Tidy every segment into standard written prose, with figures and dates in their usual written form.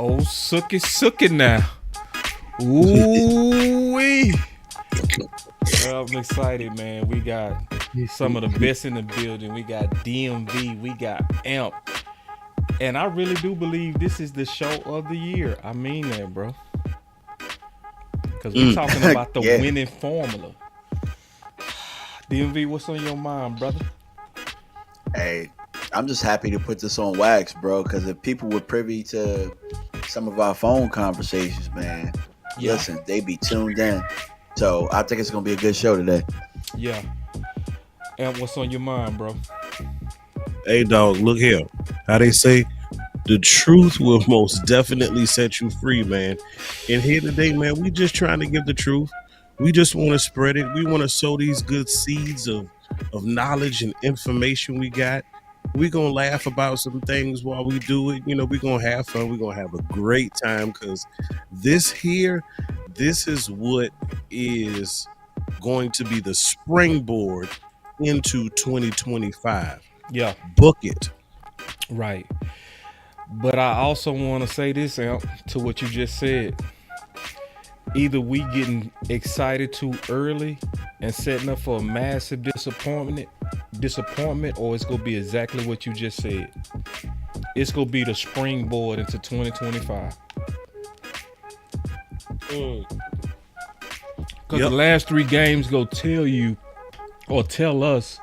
Oh, sookie now. Ooh-wee. Well, I'm excited, man. We got some of the best in the building. We got DMV. We got AMP. And I really do believe this is the show of the year. I mean that, bro. Because we're talking about the winning formula. DMV, what's on your mind, brother? Hey, I'm just happy to put this on wax, bro, because if people were privy to some of our phone conversations, man, listen, they be tuned in. So I think it's going to be a good show today. Yeah. And what's on your mind, bro? Hey, dog, look here. How they say, the truth will most definitely set you free, man. And here today, man, we just trying to give the truth. We just want to spread it. We want to sow these good seeds of knowledge and information we got. We're going to laugh about some things while we do it. You know, we're going to have fun. We're going to have a great time because this is what is going to be the springboard into 2025. Yeah. Book it. Right. But I also want to say this, Amp, to what you just said. Either we getting excited too early and setting up for a massive disappointment, or it's going to be exactly what you just said. It's going to be the springboard into 2025. Because the last 3 games go tell you or tell us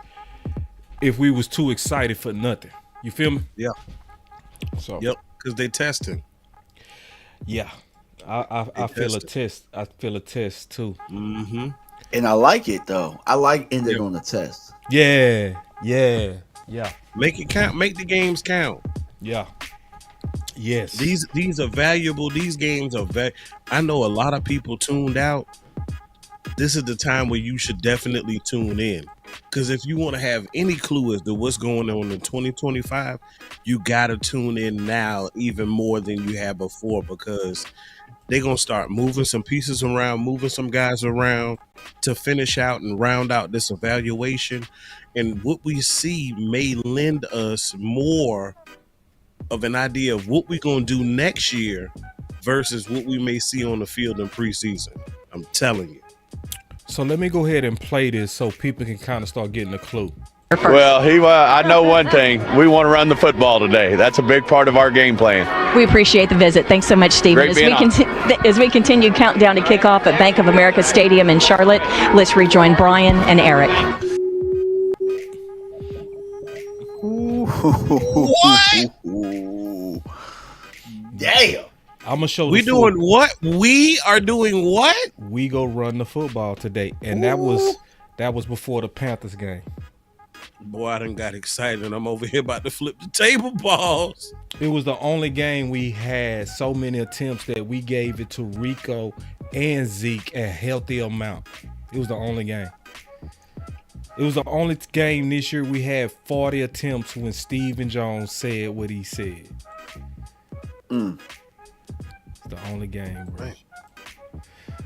if we was too excited for nothing. You feel me? Yeah. So. Yep, because they testing. Yeah. I feel a test. I feel a test too. Mm-hmm. And I like it, though. I like ending on the test. Yeah. Make it count. Make the games count. Yeah. Yes. These are valuable. These games are I know a lot of people tuned out. This is the time where you should definitely tune in. Because if you want to have any clue as to what's going on in 2025, you got to tune in now even more than you have before, because they're going to start moving some pieces around, moving some guys around to finish out and round out this evaluation. And what we see may lend us more of an idea of what we're going to do next year versus what we may see on the field in preseason. I'm telling you. So let me go ahead and play this so people can kind of start getting a clue. Well, I know one thing. We want to run the football today. That's a big part of our game plan. We appreciate the visit. Thanks so much, Stephen. As we continue countdown to kickoff at Bank of America Stadium in Charlotte, let's rejoin Brian and Eric. What? Damn. I'm gonna show. We doing what? We are doing what? We go run the football today, and that was before the Panthers game. Boy, I done got excited. I'm over here about to flip the table balls. It was the only game we had so many attempts that we gave it to Rico and Zeke a healthy amount. It was the only game. It was the only game this year we had 40 attempts when Stephen Jones said what he said. It's the only game, bro.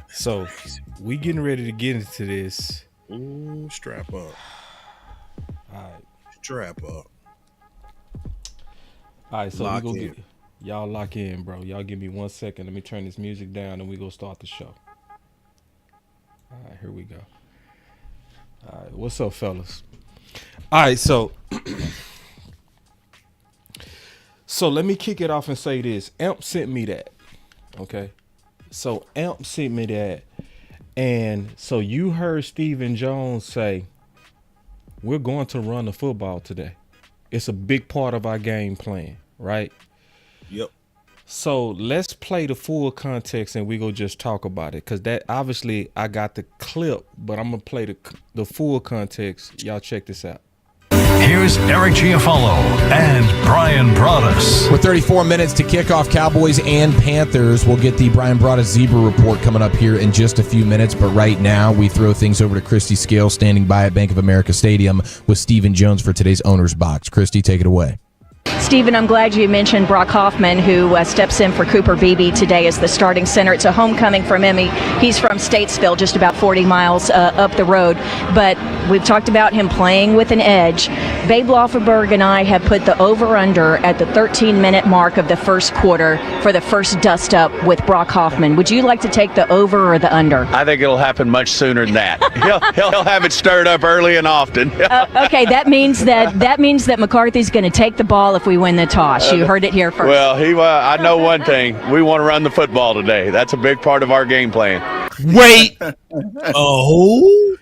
So we getting ready to get into this. Ooh, strap up. All right. Strap up. All right, so we go y'all lock in, bro. Y'all give me 1 second. Let me turn this music down and we go start the show. All right, here we go. All right, what's up, fellas? All right, so let me kick it off and say this. Amp sent me that. Okay. So Amp sent me that. And so you heard Stephen Jones say, we're going to run the football today. It's a big part of our game plan, right? Yep. So let's play the full context and we go just talk about it. Because that obviously I got the clip, but I'm going to play the full context. Y'all check this out. Here's Eric Giafalo and Brian Broaddus. With 34 minutes to kick off Cowboys and Panthers, we'll get the Brian Broaddus Zebra Report coming up here in just a few minutes. But right now, we throw things over to Christy Scale, standing by at Bank of America Stadium with Stephen Jones for today's Owner's Box. Christy, take it away. Stephen, I'm glad you mentioned Brock Hoffman, who steps in for Cooper Beebe today as the starting center. It's a homecoming from him. He's from Statesville, just about 40 miles up the road. But we've talked about him playing with an edge. Babe Laufenberg and I have put the over-under at the 13-minute mark of the first quarter for the first dust-up with Brock Hoffman. Would you like to take the over or the under? I think it'll happen much sooner than that. He'll have it stirred up early and often. Okay, that means that McCarthy's going to take the ball if we win the toss. You heard it here first. Well, I know one thing. We want to run the football today. That's a big part of our game plan. Wait. Oh,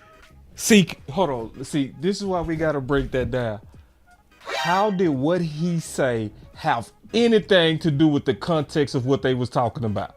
See, hold on. See, this is why we got to break that down. How did what he say have anything to do with the context of what they was talking about?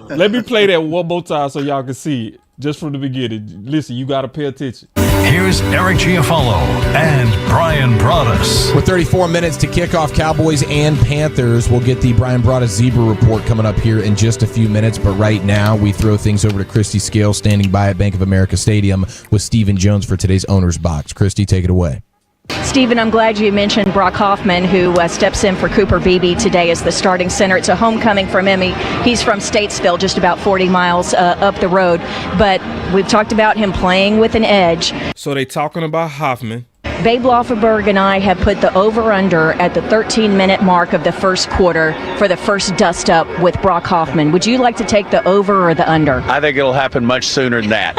Let me play that one more time so y'all can see it. Just from the beginning. Listen, you got to pay attention. Here's Eric Giafalo and Brian Broaddus. With 34 minutes to kick off Cowboys and Panthers, we'll get the Brian Broaddus Zebra Report coming up here in just a few minutes. But right now, we throw things over to Christy Scale, standing by at Bank of America Stadium with Stephen Jones for today's Owner's Box. Christy, take it away. Stephen, I'm glad you mentioned Brock Hoffman, who steps in for Cooper Beebe today as the starting center. It's a homecoming from him. He's from Statesville, just about 40 miles up the road. But we've talked about him playing with an edge. So they talking about Hoffman. Babe Laufenberg and I have put the over-under at the 13-minute mark of the first quarter for the first dust-up with Brock Hoffman. Would you like to take the over or the under? I think it'll happen much sooner than that.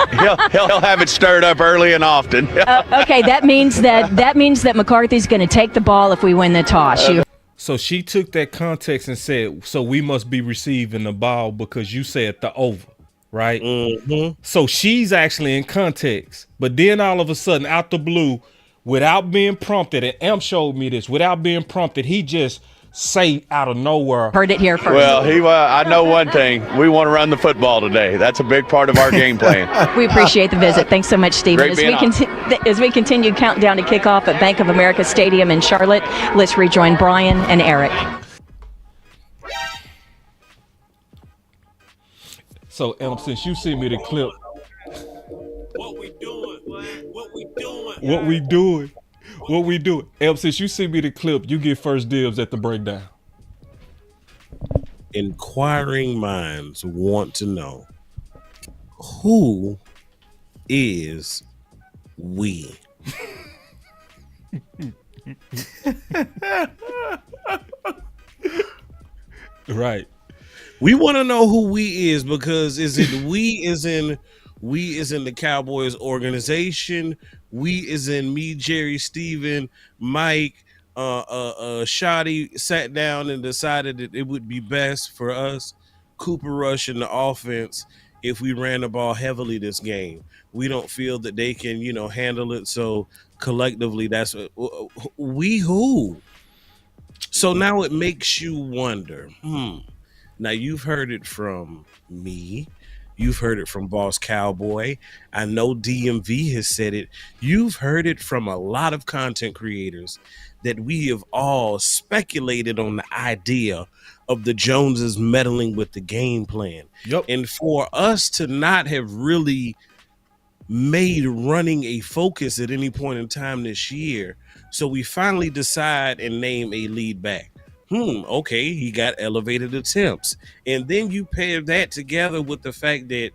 He'll have it stirred up early and often. Okay, that means that McCarthy's going to take the ball if we win the toss. So she took that context and said, so we must be receiving the ball because you said the over, right? mm-hmm. So she's actually in context. But then all of a sudden, out the blue, without being prompted, and Em showed me this, without being prompted, he just say out of nowhere. Heard it here first. Well, I know one thing. We want to run the football today. That's a big part of our game plan. We appreciate the visit. Thanks so much, Stephen. Great being As we continue countdown to kickoff at Bank of America Stadium in Charlotte, let's rejoin Brian and Eric. So, Em, since you sent me the clip, What we doing? What we doing? what we doing? What we doing? Em, since you sent me the clip, you get first dibs at the breakdown. Inquiring minds want to know, who is we? Right. We want to know who we is, because is it we is in the Cowboys organization? We is in me, Jerry, Steven, Mike, Shotty sat down and decided that it would be best for us, Cooper Rush in the offense, if we ran the ball heavily this game. We don't feel that they can, handle it. So collectively, that's we who. So now it makes you wonder. Now you've heard it from me. You've heard it from Boss Cowboy. I know DMV has said it. You've heard it from a lot of content creators that we have all speculated on the idea of the Joneses meddling with the game plan. Yep. And for us to not have really made running a focus at any point in time this year, so we finally decide and name a lead back. Okay, he got elevated attempts. And then you pair that together with the fact that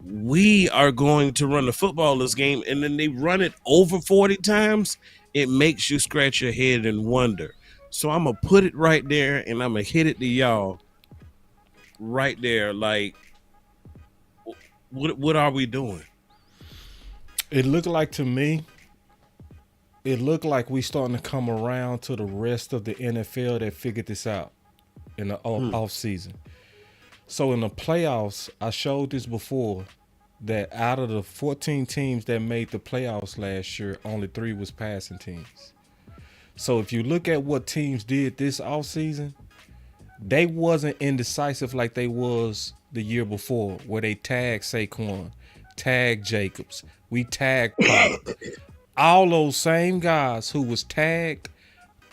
we are going to run the football this game, and then they run it over 40 times. It makes you scratch your head and wonder. So I'm going to put it right there, and I'm going to hit it to y'all right there. Like, what are we doing? It looked like to me, it looked like we starting to come around to the rest of the NFL that figured this out in the off season. So in the playoffs, I showed this before, that out of the 14 teams that made the playoffs last year, only 3 was passing teams. So if you look at what teams did this offseason, they wasn't indecisive like they was the year before, where they tagged Saquon, tagged Jacobs, we tagged Pollard. All those same guys who was tagged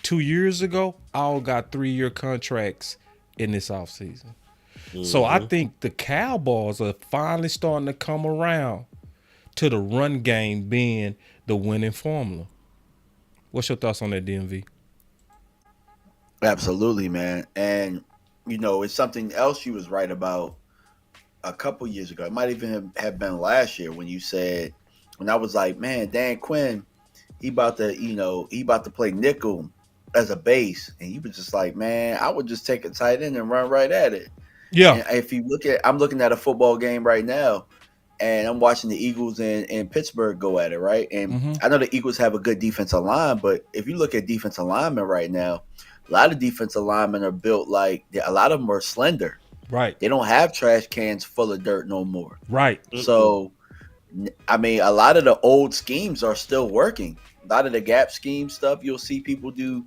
2 years ago all got 3-year contracts in this offseason. So I think the Cowboys are finally starting to come around to the run game being the winning formula. What's your thoughts on that, DMV? Absolutely, man. And it's something else you was right about a couple years ago. It might even have been last year when you said, when I was like, man, Dan Quinn, he about to play nickel as a base, and he was just like, man, I would just take a tight end and run right at it. Yeah. And if you I'm looking at a football game right now, and I'm watching the Eagles and Pittsburgh go at it, right? And I know the Eagles have a good defensive line, but if you look at defensive linemen right now, a lot of defensive linemen are built like a lot of them are slender. Right. They don't have trash cans full of dirt no more. Right. So, I mean, a lot of the old schemes are still working. A lot of the gap scheme stuff, you'll see people do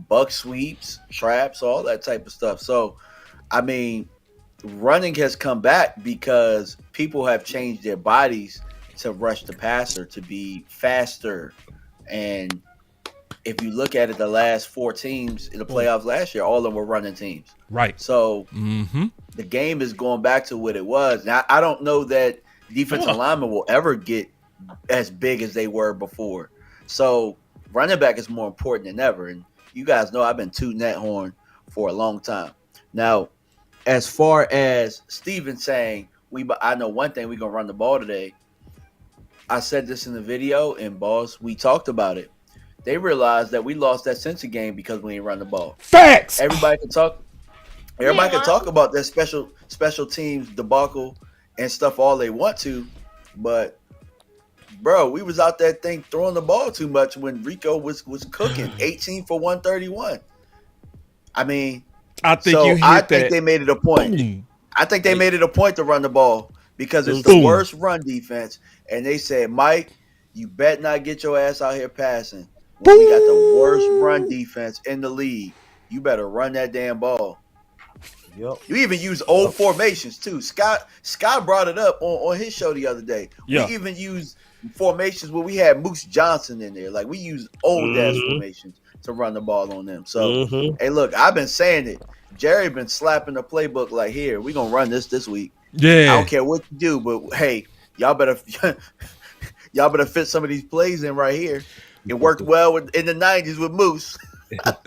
buck sweeps, traps, all that type of stuff. So, I mean, running has come back because people have changed their bodies to rush the passer, to be faster. And if you look at it, the last 4 teams in the playoffs last year, all of them were running teams. Right. So the game is going back to what it was. Now, I don't know that defensive linemen will ever get as big as they were before. So running back is more important than ever. And you guys know I've been tooting that horn for a long time. Now, as far as Steven saying, I know one thing, we're going to run the ball today. I said this in the video, and Boss, we talked about it. They realized that we lost that Cincy game because we didn't run the ball. Facts. Everybody can talk about their special teams debacle and stuff all they want to, but bro, we was out that thing throwing the ball too much when Rico was cooking 18 for 131. I mean, I think they made it a point. Boom. I think they made it a point to run the ball because it's the worst run defense, and they said, Mike, you bet not get your ass out here passing. When we got the worst run defense in the league, you better run that damn ball. Yep. You even use old formations too. Scott brought it up on his show the other day. Yeah. We even used formations where we had Moose Johnson in there. Like, we use old ass formations to run the ball on them. So hey, look, I've been saying it. Jerry been slapping the playbook like, here, we're gonna run this week. Yeah. I don't care what you do, but hey, y'all better fit some of these plays in right here. It worked well in the 90s with Moose.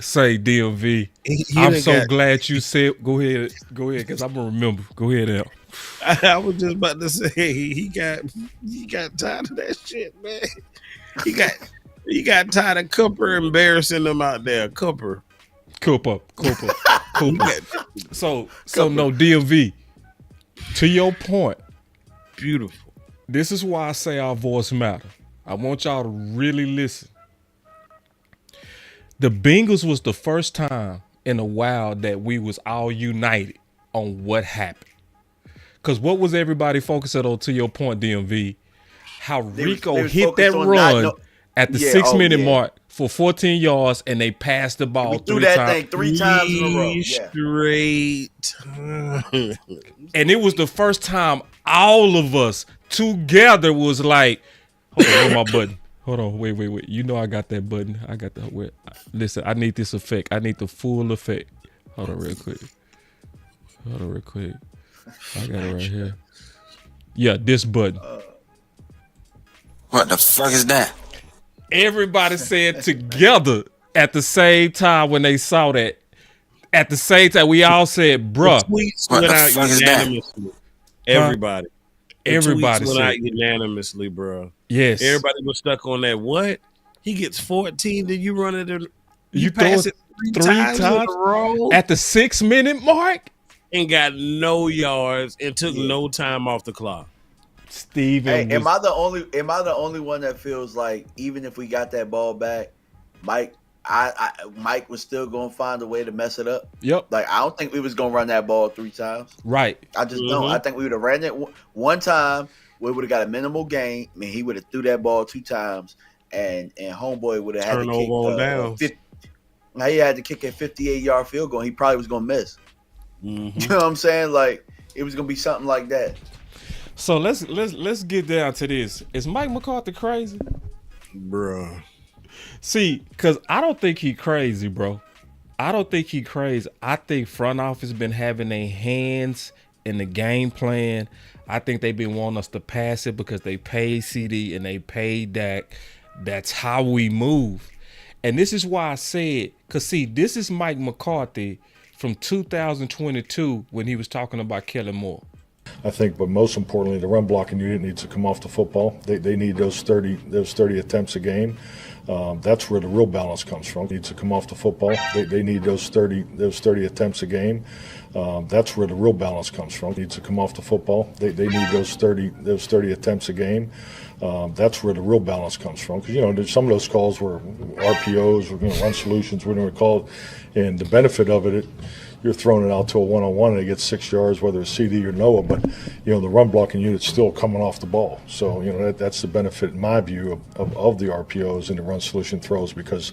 Say DMV. I'm so glad you said. Go ahead, because I'm gonna remember. Go ahead, Al. I was just about to say he got tired of that shit, man. He got tired of Cooper embarrassing them out there. Cooper. So no, DMV. To your point, beautiful. This is why I say our voice matter. I want y'all to really listen. The Bengals was the first time in a while that we was all united on what happened. Because what was everybody focusing on, to your point, DMV? How Rico hit that run at the 6-minute mark for 14 yards, and they passed the ball three times. Three times in a row. Straight. And it was the first time all of us together was like, hold on, where's my button? Hold on, wait. You know I got that button. I got that. Listen, I need this effect. I need the full effect. Hold on real quick. I got it right here. Yeah, this button. What the fuck is that? Everybody said together at the same time when they saw that. At the same time, we all said, bruh. The tweets went out unanimously. Everybody. Everybody went said out unanimously, bro. Yes. Everybody was stuck on that. What? He gets 14. Then you run it. You pass throw it three times in a row at the 6-minute mark and got no yards and took no time off the clock. Steven, am I the only one that feels like even if we got that ball back, Mike was still gonna find a way to mess it up? Yep. Like, I don't think we was gonna run that ball 3 times. Right. I just don't. I think we would have ran it one time. We would have got a minimal gain. I mean, he would have threw that ball 2 times, and homeboy would have had to kick on down. Now he had to kick a 58-yard field goal. He probably was gonna miss. You know what I'm saying? Like, it was gonna be something like that. So let's get down to this. Is Mike McCarthy crazy? Bruh. See, because I don't think he crazy, bro. I don't think he crazy. I think front office been having their hands in the game plan. I think they've been wanting us to pass it because they paid CD and they paid Dak. That's how we move. And this is why I said, because see, this is Mike McCarthy from 2022 when he was talking about Kellen Moore. I think, but most importantly, the run blocking unit needs to come off the football. They need those 30 attempts a game. That's where the real balance comes from. Needs to come off the football. They need those 30 attempts a game. That's where the real balance comes from. Needs to come off the football. They need those 30 attempts a game. That's where the real balance comes from. Because there's some of those calls were RPOs, run solutions, whatever we call it, and the benefit of it. You're throwing it out to a one-on-one and it gets 6 yards, whether it's CD or Noah, but the run blocking unit's still coming off the ball. So that's the benefit, in my view, of the RPOs and the run solution throws, because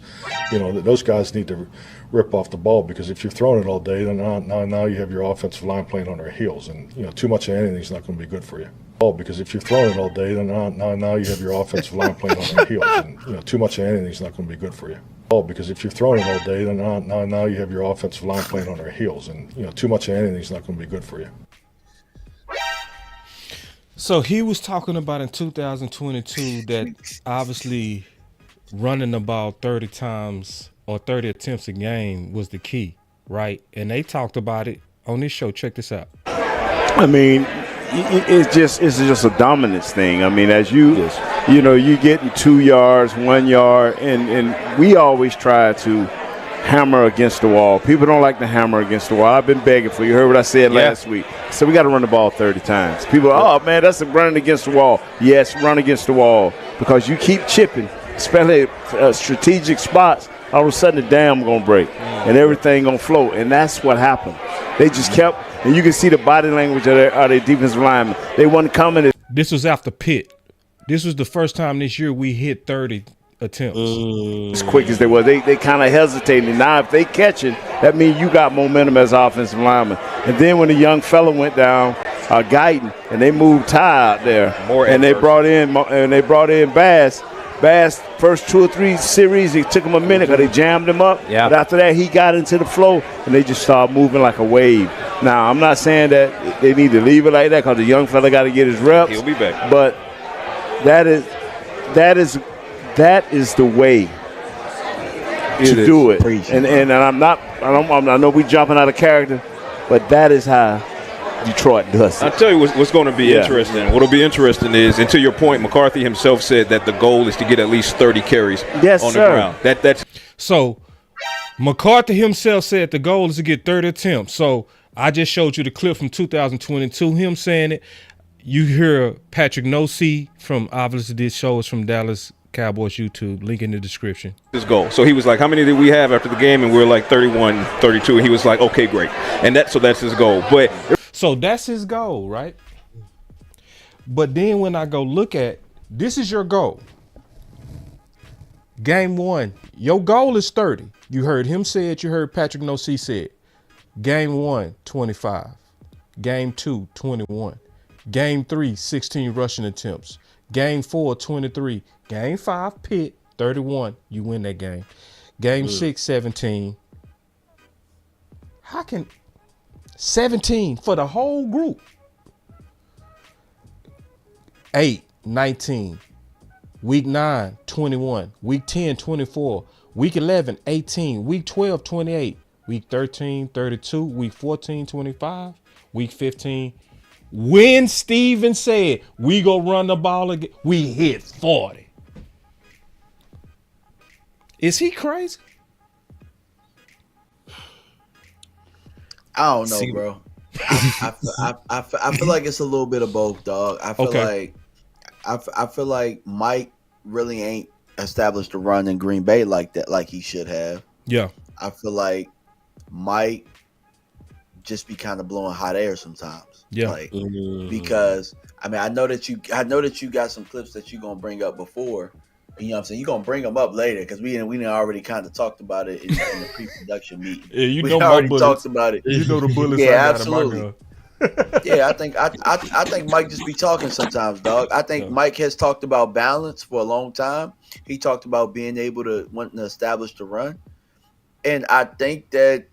those guys need to rip off the ball, because if you're throwing it all day, then now you have your offensive line playing on their heels, and too much of anything is not going to be good for you. Because if you're throwing it all day, then now you have your offensive line playing on their heels, and too much of anything is not going to be good for you. Because if you're throwing it all day, then now you have your offensive line playing on their heels, and too much of anything is not going to be good for you. So he was talking about in 2022 that obviously running the ball 30 times or 30 attempts a game was the key, right? And they talked about it on this show. Check this out. I mean, it's just a dominance thing. I mean, as you getting 2 yards, 1 yard, and we always try to hammer against the wall. People don't like to hammer against the wall. I've been begging for you. Heard what I said last week. So we got to run the ball 30 times. People, oh man, that's running against the wall. Yes, run against the wall, because you keep chipping, especially strategic spots. All of a sudden the dam gonna break and everything gonna float, and that's what happened. They just kept, and you can see the body language of their defensive linemen. They wasn't coming. This was after Pitt. This was the first time this year we hit 30 attempts. As quick as they were, they kind of hesitated. Now if they catch it, that means you got momentum as offensive lineman. And then when the young fella went down, Guyton, and they moved Ty out there, they brought in Bass. Bass, first 2 or 3 series, it took him a minute because they jammed him up. Yeah. But after that, he got into the flow, and they just started moving like a wave. Now, I'm not saying that they need to leave it like that, because the young fella got to get his reps. He'll be back. But that is the way to do it. And I know we jumping out of character, but that is how Detroit does it. I'll tell you what's going to be interesting. What'll be interesting is, and to your point, McCarthy himself said that the goal is to get at least 30 carries on the ground. That's so McCarthy himself said the goal is to get 30 attempts. So I just showed you the clip from 2022, him saying it. You hear Patrick Nosey from, obviously this show is from Dallas Cowboys YouTube, link in the description. His goal. So he was like, how many did we have after the game? And we were like 31, 32. And he was like, okay, great. And that's his goal. So that's his goal, right? But then when I go look at, this is your goal. Game 1, your goal is 30. You heard him say it. You heard Patrick Nosey say it. Game 1, 25. Game 2, 21. Game 3, 16 rushing attempts. Game 4, 23. Game 5, Pitt, 31. You win that game. Game 6, 17. How can 17 for the whole group? 8, 19. Week 9, 21. Week 10, 24. Week 11, 18. Week 12, 28. Week 13, 32. Week 14, 25. Week 15. When Steven said we go run the ball again, we hit 40. Is he crazy? I don't know, bro. I feel like it's a little bit of both, dog. I feel like Mike really ain't established a run in Green Bay like that, like he should have. Yeah. I feel like Mike just be kind of blowing hot air sometimes. Yeah. Because I mean, I know that you got some clips that you're gonna bring up before. You know what I'm saying? You're gonna bring them up later because we already kind of talked about it in the pre-production meeting. Yeah, we already talked about it. You know the bullets. Yeah, absolutely. Yeah, I think Mike just be talking sometimes, dog. I think Mike has talked about balance for a long time. He talked about being able to want to establish the run, and I think that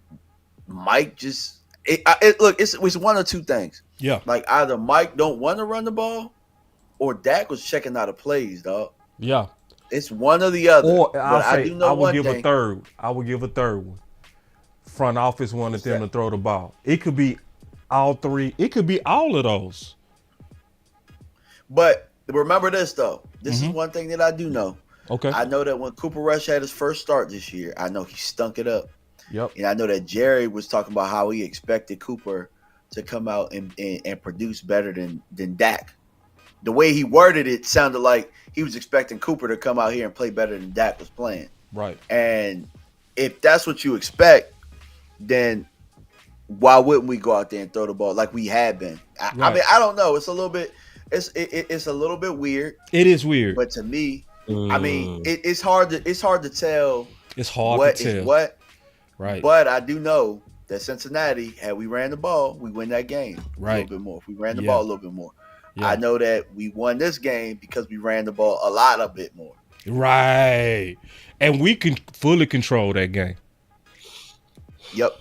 Mike just it's one of two things. Yeah, like either Mike don't want to run the ball, or Dak was checking out of plays, dog. Yeah. It's one or the other. Or but I'll I say do know I would one give thing. a third. I would give a third one. Front office wanted them to throw the ball. It could be all three. It could be all of those. But remember this though. This is one thing that I do know. Okay. I know that when Cooper Rush had his first start this year, I know he stunk it up. Yep. And I know that Jerry was talking about how he expected Cooper to come out and produce better than Dak. The way he worded it sounded like he was expecting Cooper to come out here and play better than Dak was playing. Right. And if that's what you expect, then why wouldn't we go out there and throw the ball like we had been? I mean, I don't know. It's a little bit it's a little bit weird. It is weird. But to me, I mean, it's hard to tell. It's hard what to tell. Is what. Right. But I do know that Cincinnati, had we ran the ball, we win that game a little bit more. If we ran the ball a little bit more. I know that we won this game because we ran the ball a bit more. Right. And we can fully control that game. Yep.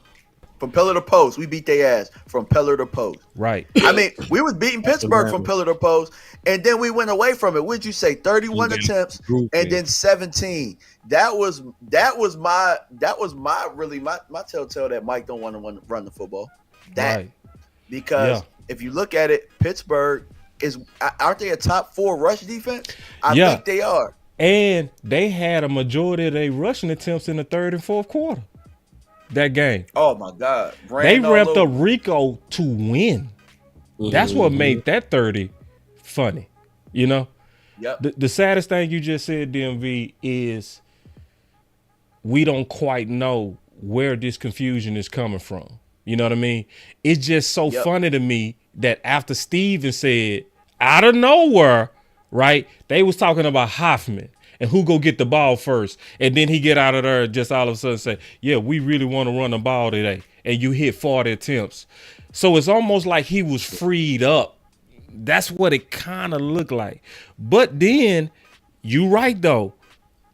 From pillar to post, we beat their ass from pillar to post. Right. I mean, we was beating Pittsburgh from pillar to post, and then we went away from it. What'd you say? 31 attempts and then 17. That was my telltale that Mike don't want to run the football. Because if you look at it, Pittsburgh aren't they a top 4 rush defense? I think they are. And they had a majority of their rushing attempts in the third and fourth quarter. That game. Oh my God. They ramped up Rico to win. That's what made that 30 funny. You know? Yep. The saddest thing you just said, DMV, is we don't quite know where this confusion is coming from. You know what I mean? It's just so funny to me that after Steven said, out of nowhere, right, they was talking about Hoffman and who go get the ball first. And then he get out of there just all of a sudden say, yeah, we really want to run the ball today. And you hit 40 attempts. So it's almost like he was freed up. That's what it kind of looked like. But then, you right, though.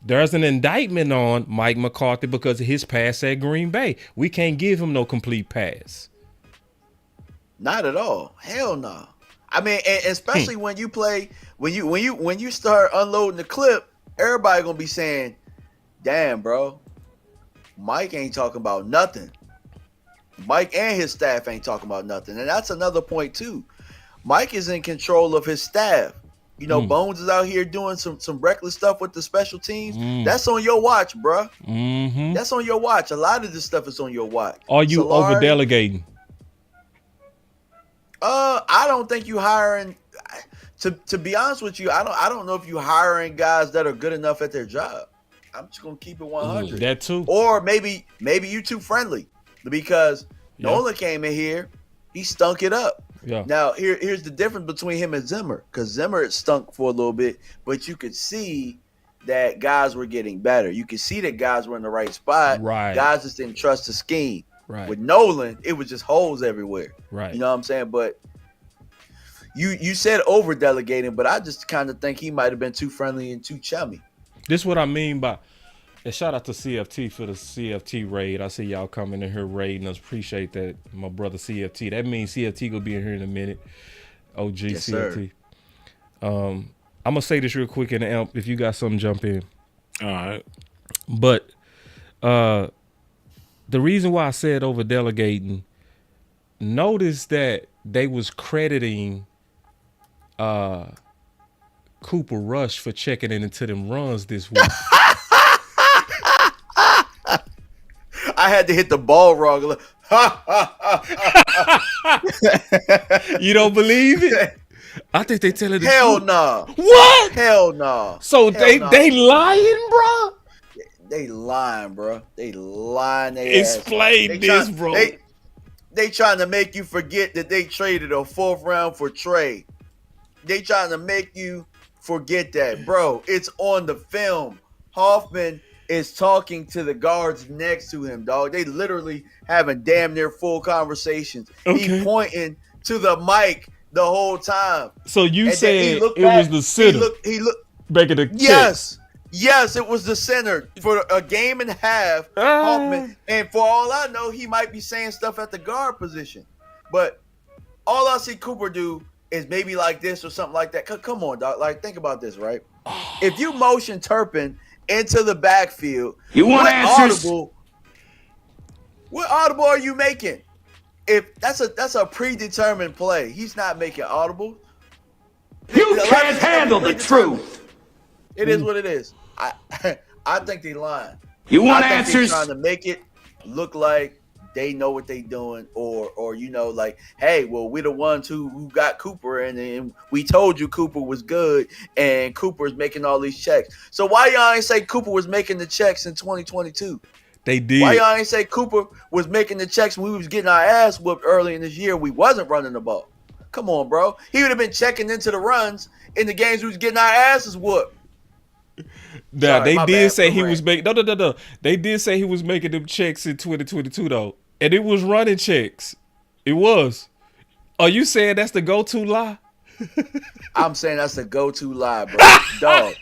There's an indictment on Mike McCarthy because of his pass at Green Bay. We can't give him no complete pass. Not at all. Hell no. I mean, and especially when you play, when you start unloading the clip, everybody gonna be saying, "Damn, bro, Mike ain't talking about nothing." Mike and his staff ain't talking about nothing, and that's another point too. Mike is in control of his staff. You know, Bones is out here doing some reckless stuff with the special teams. That's on your watch, bro. Mm-hmm. That's on your watch. A lot of this stuff is on your watch. Are you over delegating? I don't think you hiring. To be honest with you, I don't know if you hiring guys that are good enough at their job. I'm just gonna keep it 100. That too. Or maybe you too friendly, because Nolan came in here, he stunk it up. Yeah. Now here's the difference between him and Zimmer, because Zimmer stunk for a little bit, but you could see that guys were getting better. You could see that guys were in the right spot. Right. Guys just didn't trust the scheme. Right. With Nolan, it was just holes everywhere. Right. You know what I'm saying? But you said over delegating, but I just kind of think he might have been too friendly and too chummy. This is what I mean by, and shout out to CFT for the CFT raid. I see y'all coming in here raiding us. Appreciate that, my brother CFT. That means CFT gonna be in here in a minute. OG yes, CFT. I'm gonna say this real quick, and if you got something, jump in. All right. But the reason why I said over delegating, notice that they was crediting Cooper Rush for checking into them runs this week. I had to hit the ball wrong. You don't believe it? I think they telling the Hell truth. no. What? Hell no. So Hell they lying, bro? They lying, bro. They lying. Explain this, bro. They trying to make you forget that they traded a 4th round for Trey. They trying to make you forget that, bro. It's on the film. Hoffman is talking to the guards next to him, dog. They literally having damn near full conversations. Okay. He pointing to the mic the whole time. So you And said then he looked it back, was the center. He looked Back the Yes. Yes, it was the center for a game and a half. Hoffman, and for all I know, he might be saying stuff at the guard position. But all I see Cooper do is maybe like this or something like that. Come on, dog. Like, think about this, right? If you motion Turpin into the backfield, You want answers? What audible are you making? If that's a predetermined play, he's not making audible. You can't handle the truth. It is what it is. I think they lying. You want I think answers? they're trying to make it look like they know what they doing, or like, hey, well, we're the ones who got Cooper, and we told you Cooper was good, and Cooper's making all these checks. So why y'all ain't say Cooper was making the checks in 2022? They did. Why y'all ain't say Cooper was making the checks when we was getting our ass whooped early in this year? We wasn't running the ball. Come on, bro. He would have been checking into the runs in the games we was getting our asses whooped. Now, Sorry, they did say he was making no. They did say he was making them checks in 2022 though, and it was running checks. It was. Are you saying that's the go-to lie? I'm saying that's the go-to lie, bro. Dog.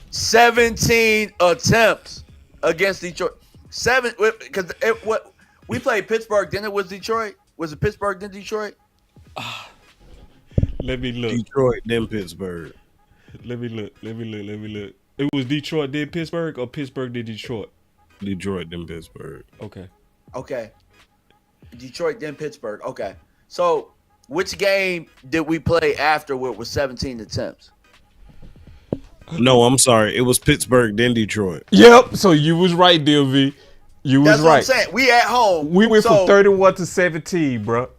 17 attempts against Detroit. Because we played Pittsburgh, then it was Detroit. Was it Pittsburgh, then Detroit? Let me look. Detroit, then Pittsburgh. Let me look. It was Detroit, then Pittsburgh, or Pittsburgh, then Detroit? Detroit, then Pittsburgh. Okay. Detroit, then Pittsburgh. Okay. So, which game did we play after where it was 17 attempts? No, I'm sorry. It was Pittsburgh, then Detroit. Yep. So you was right, DMV. You was That's right. what I'm saying. We at home. We went from 31 to 17, bro.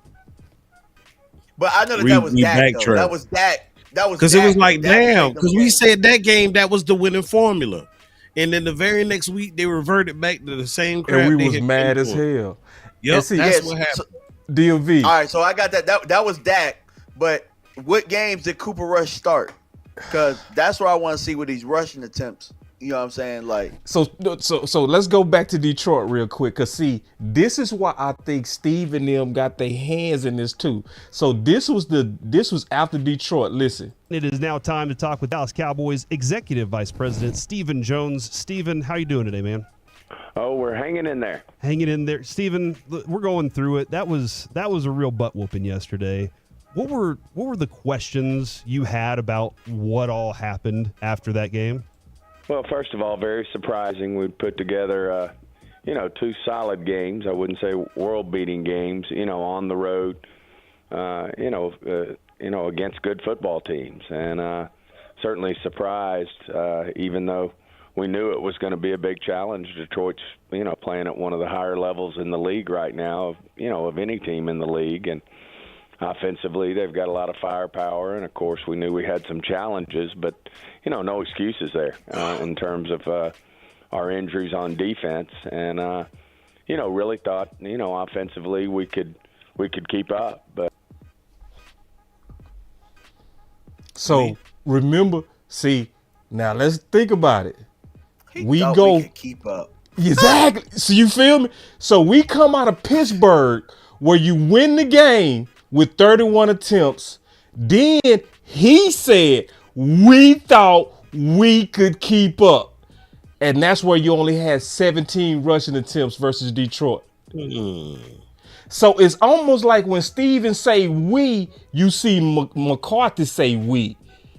But I know that was Dak, though. That was Dak. Because it was like, damn, because we said that game, that was the winning formula. And then the very next week, they reverted back to the same crap. And we was mad as hell. Yep, that's what happened. DMV. All right, so I got that. That was Dak. But what games did Cooper Rush start? Because that's where I want to see with these rushing attempts. You know what I'm saying? Like, so let's go back to Detroit real quick. Cause see, this is why I think Steve and them got their hands in this too. So this was after Detroit. Listen. It is now time to talk with Dallas Cowboys Executive Vice President Stephen Jones. Stephen, how you doing today, man? Oh, we're hanging in there. Hanging in there. Stephen, we're going through it. That was a real butt whooping yesterday. What were the questions you had about what all happened after that game? Well, first of all, very surprising. We put together, two solid games. I wouldn't say world-beating games. On the road, against good football teams, and certainly surprised. Even though we knew it was going to be a big challenge. Detroit's, playing at one of the higher levels in the league right now, of any team in the league, and offensively, they've got a lot of firepower, and of course, we knew we had some challenges, but no excuses there in terms of our injuries on defense, and really thought offensively we could keep up. But so remember, see, now let's think about it. we could keep up. Exactly. So you feel me? So we come out of Pittsburgh where you win the game with 31 attempts. Then he said, we thought we could keep up. And that's where you only had 17 rushing attempts versus Detroit. So it's almost like when Steven say we, you see McCarthy say we,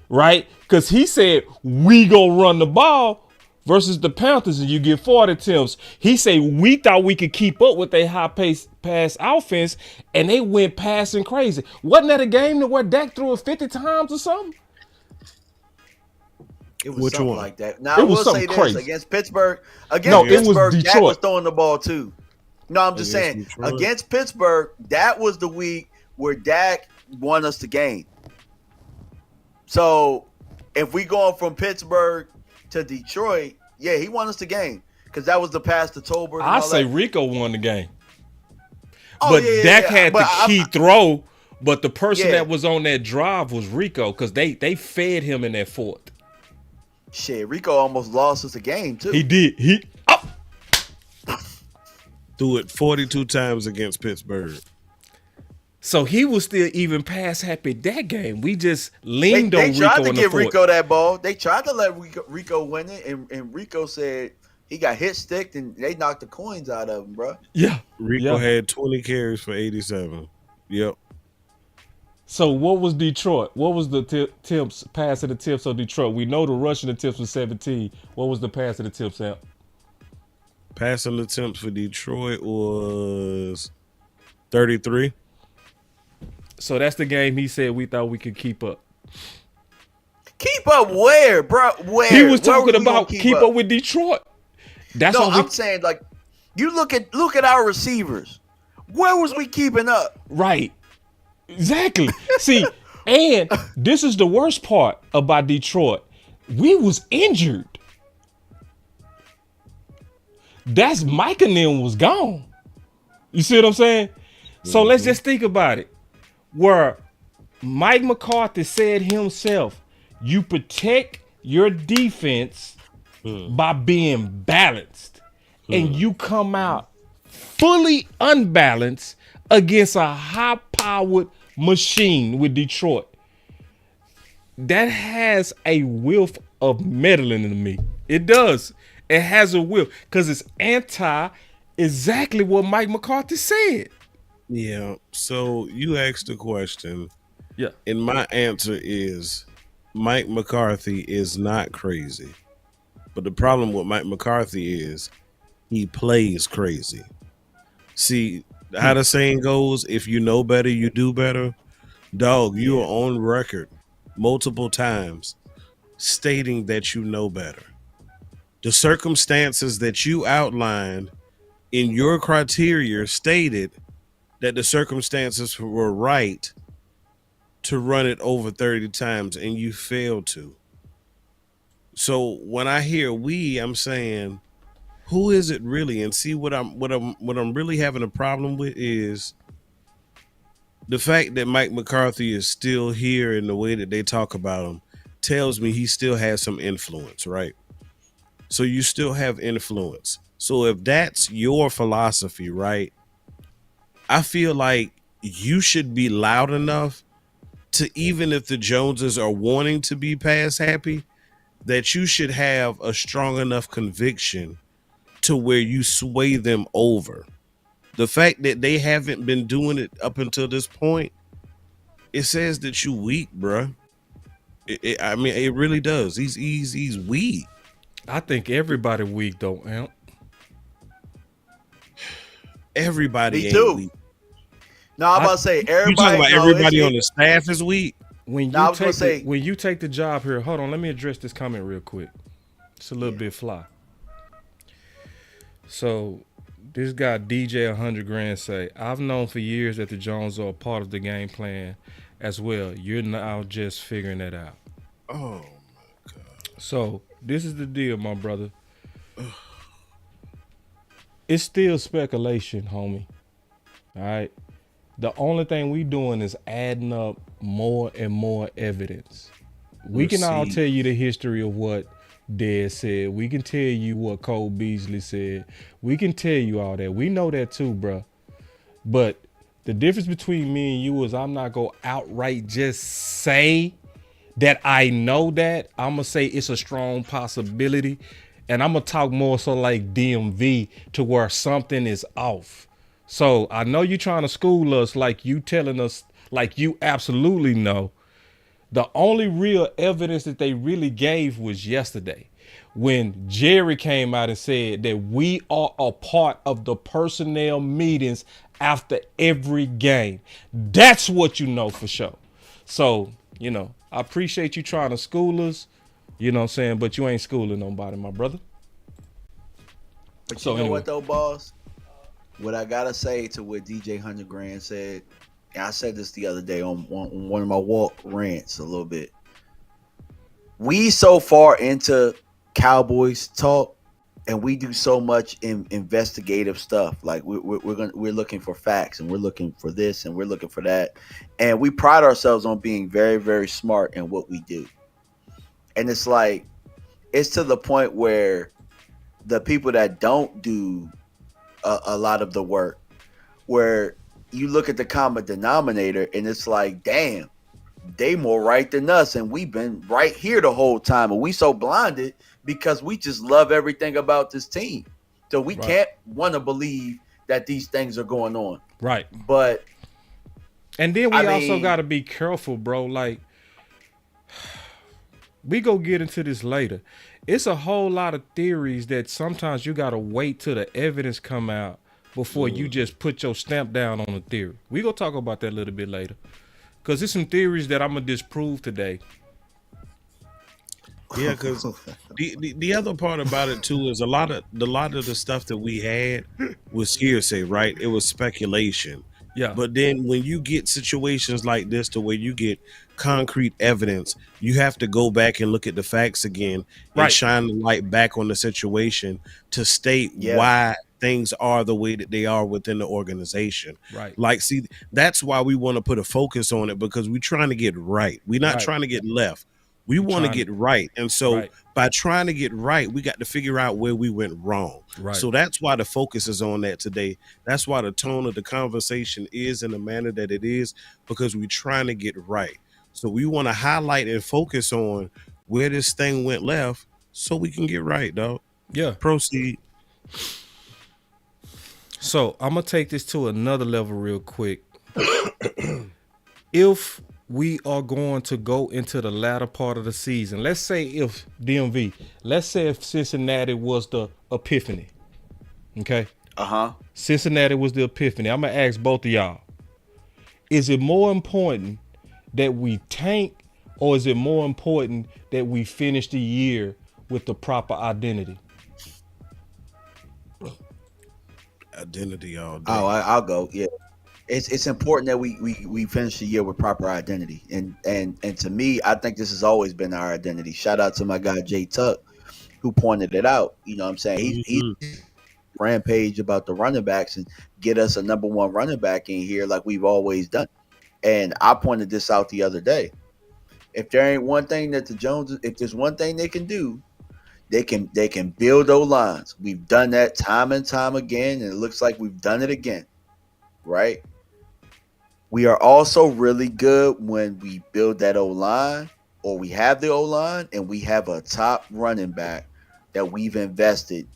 right? Because he said, we go run the ball versus the Panthers and you get 40 attempts. He said, we thought we could keep up with a high-paced pass offense, and they went passing crazy. Wasn't that a game where Dak threw it 50 times or something? It was something like that. Now, I will say this, crazy. against Pittsburgh, it was Detroit. Dak was throwing the ball too. No, I'm just saying, Detroit. Against Pittsburgh, that was the week where Dak won us the game. So, if we going from Pittsburgh to Detroit, yeah, he won us the game because that was the pass to Tolbert. I say Rico won the game. Oh, But yeah, Dak yeah. had But the key throw, but the person Yeah. that was on that drive was Rico because they fed him in that fourth. Shit, Rico almost lost us the game too. He did. Threw it 42 times against Pittsburgh. So he was still even pass happy that game. We just leaned They on Rico tried to in the give fourth. Rico that ball. They tried to let Rico win it, and Rico said he got hit sticked, and they knocked the coins out of him, bro. Yeah. Rico had 20 carries for 87. Yep. So what was Detroit? What was the passing attempts of Detroit? We know the rushing attempts was 17. What was the passing attempts at? Passing attempts for Detroit was 33. So that's the game he said we thought we could keep up. Keep up where, bro? Where? He was Where talking we gonna about keep up with Detroit. That's no, what I'm saying, like, you look at our receivers. Where was we keeping up? Right. Exactly. See, and this is the worst part about Detroit. We was injured. That's Mike and them was gone. You see what I'm saying? So let's just think about it. Where Mike McCarthy said himself, you protect your defense by being balanced. And you come out fully unbalanced against a high-powered machine with Detroit. That has a whiff of meddling in me. It does. It has a whiff because it's exactly what Mike McCarthy said. Yeah. So you asked the question. Yeah. And my answer is Mike McCarthy is not crazy. But the problem with Mike McCarthy is he plays crazy. See, how the saying goes, if you know better, you do better. Dog, you are on record multiple times stating that you know better. The circumstances that you outlined in your criteria stated that the circumstances were right to run it over 30 times, and you failed to. So when I hear I'm saying, who is it really? And see, what I'm really having a problem with is the fact that Mike McCarthy is still here in the way that they talk about him tells me he still has some influence, right? So you still have influence. So if that's your philosophy, right, I feel like you should be loud enough to, even if the Joneses are wanting to be pass happy, that you should have a strong enough conviction to where you sway them over. The fact that they haven't been doing it up until this point, it says that you weak, bruh. I mean, it really does. He's weak. I think everybody weak though, Amp. Everybody Me ain't too. weak. No, I'm about to say everybody. You talking about everybody on the staff is weak? When you take the job here, hold on, let me address this comment real quick. It's a little bit fly. So this guy DJ 100 grand say, I've known for years that the Jones are a part of the game plan as well. You're now just figuring that out. Oh my God. So this is the deal, my brother. It's still speculation, homie. All right. The only thing we doing is adding up more and more evidence. We can all tell you the history of what Dez said. We can tell you what Cole Beasley said. We can tell you all that. We know that too, bro. But the difference between me and you is I'm not going to outright just say that I know that. I'm going to say it's a strong possibility. And I'm going to talk more so like DMV to where something is off. So I know you're trying to school us like you telling us like you absolutely know. The only real evidence that they really gave was yesterday when Jerry came out and said that we are a part of the personnel meetings after every game. That's what you know for sure. So, you know, I appreciate you trying to school us, you know what I'm saying, but you ain't schooling nobody, my brother. But you know what though, boss? What I gotta say to what DJ 100 grand said, and I said this the other day on one of my walk rants a little bit. We so far into Cowboys talk, and we do so much in investigative stuff. Like we're looking for facts, and we're looking for this, and we're looking for that, and we pride ourselves on being very, very smart in what we do. And it's like it's to the point where the people that don't do a lot of the work, where you look at the common denominator and it's like, damn, they more right than us, and we've been right here the whole time, and we so blinded because we just love everything about this team, so we can't want to believe that these things are going on. Right. But And then we also got to be careful, bro. Like, we go get into this later. It's a whole lot of theories that sometimes you got to wait till the evidence come out before you just put your stamp down on a theory. We gonna talk about that a little bit later. Because there's some theories that I'm going to disprove today. Yeah, because the other part about it too is a lot of the stuff that we had was hearsay, right? It was speculation. Yeah. But then when you get situations like this to where you get concrete evidence, you have to go back and look at the facts again and shine the light back on the situation to state why things are the way that they are within the organization. Right. Like, see, that's why we want to put a focus on it, because we're trying to get right. We're not trying to get left. We want to get right. And so by trying to get right, we got to figure out where we went wrong. Right. So that's why the focus is on that today. That's why the tone of the conversation is in the manner that it is, because we're trying to get right. So we want to highlight and focus on where this thing went left so we can get right, dog. Yeah. Proceed. So I'm going to take this to another level real quick. If we are going to go into the latter part of the season, let's say if DMV, let's say if Cincinnati was the epiphany. Okay? Cincinnati was the epiphany. I'm going to ask both of y'all. Is it more important that we tank, or is it more important that we finish the year with the proper identity? Identity all day. Oh, I'll go. Yeah, it's important that we finish the year with proper identity, and to me, I think this has always been our identity. Shout out to my guy Jay Tuck, who pointed it out. You know what I'm saying? He rampage about the running backs and get us a number one running back in here like we've always done. And I pointed this out the other day. If there ain't one thing that the Joneses, if there's one thing they can do, they can build those lines. We've done that time and time again, and it looks like we've done it again, right? We are also really good when we build that O-line, or we have the O-line, and we have a top running back that we've invested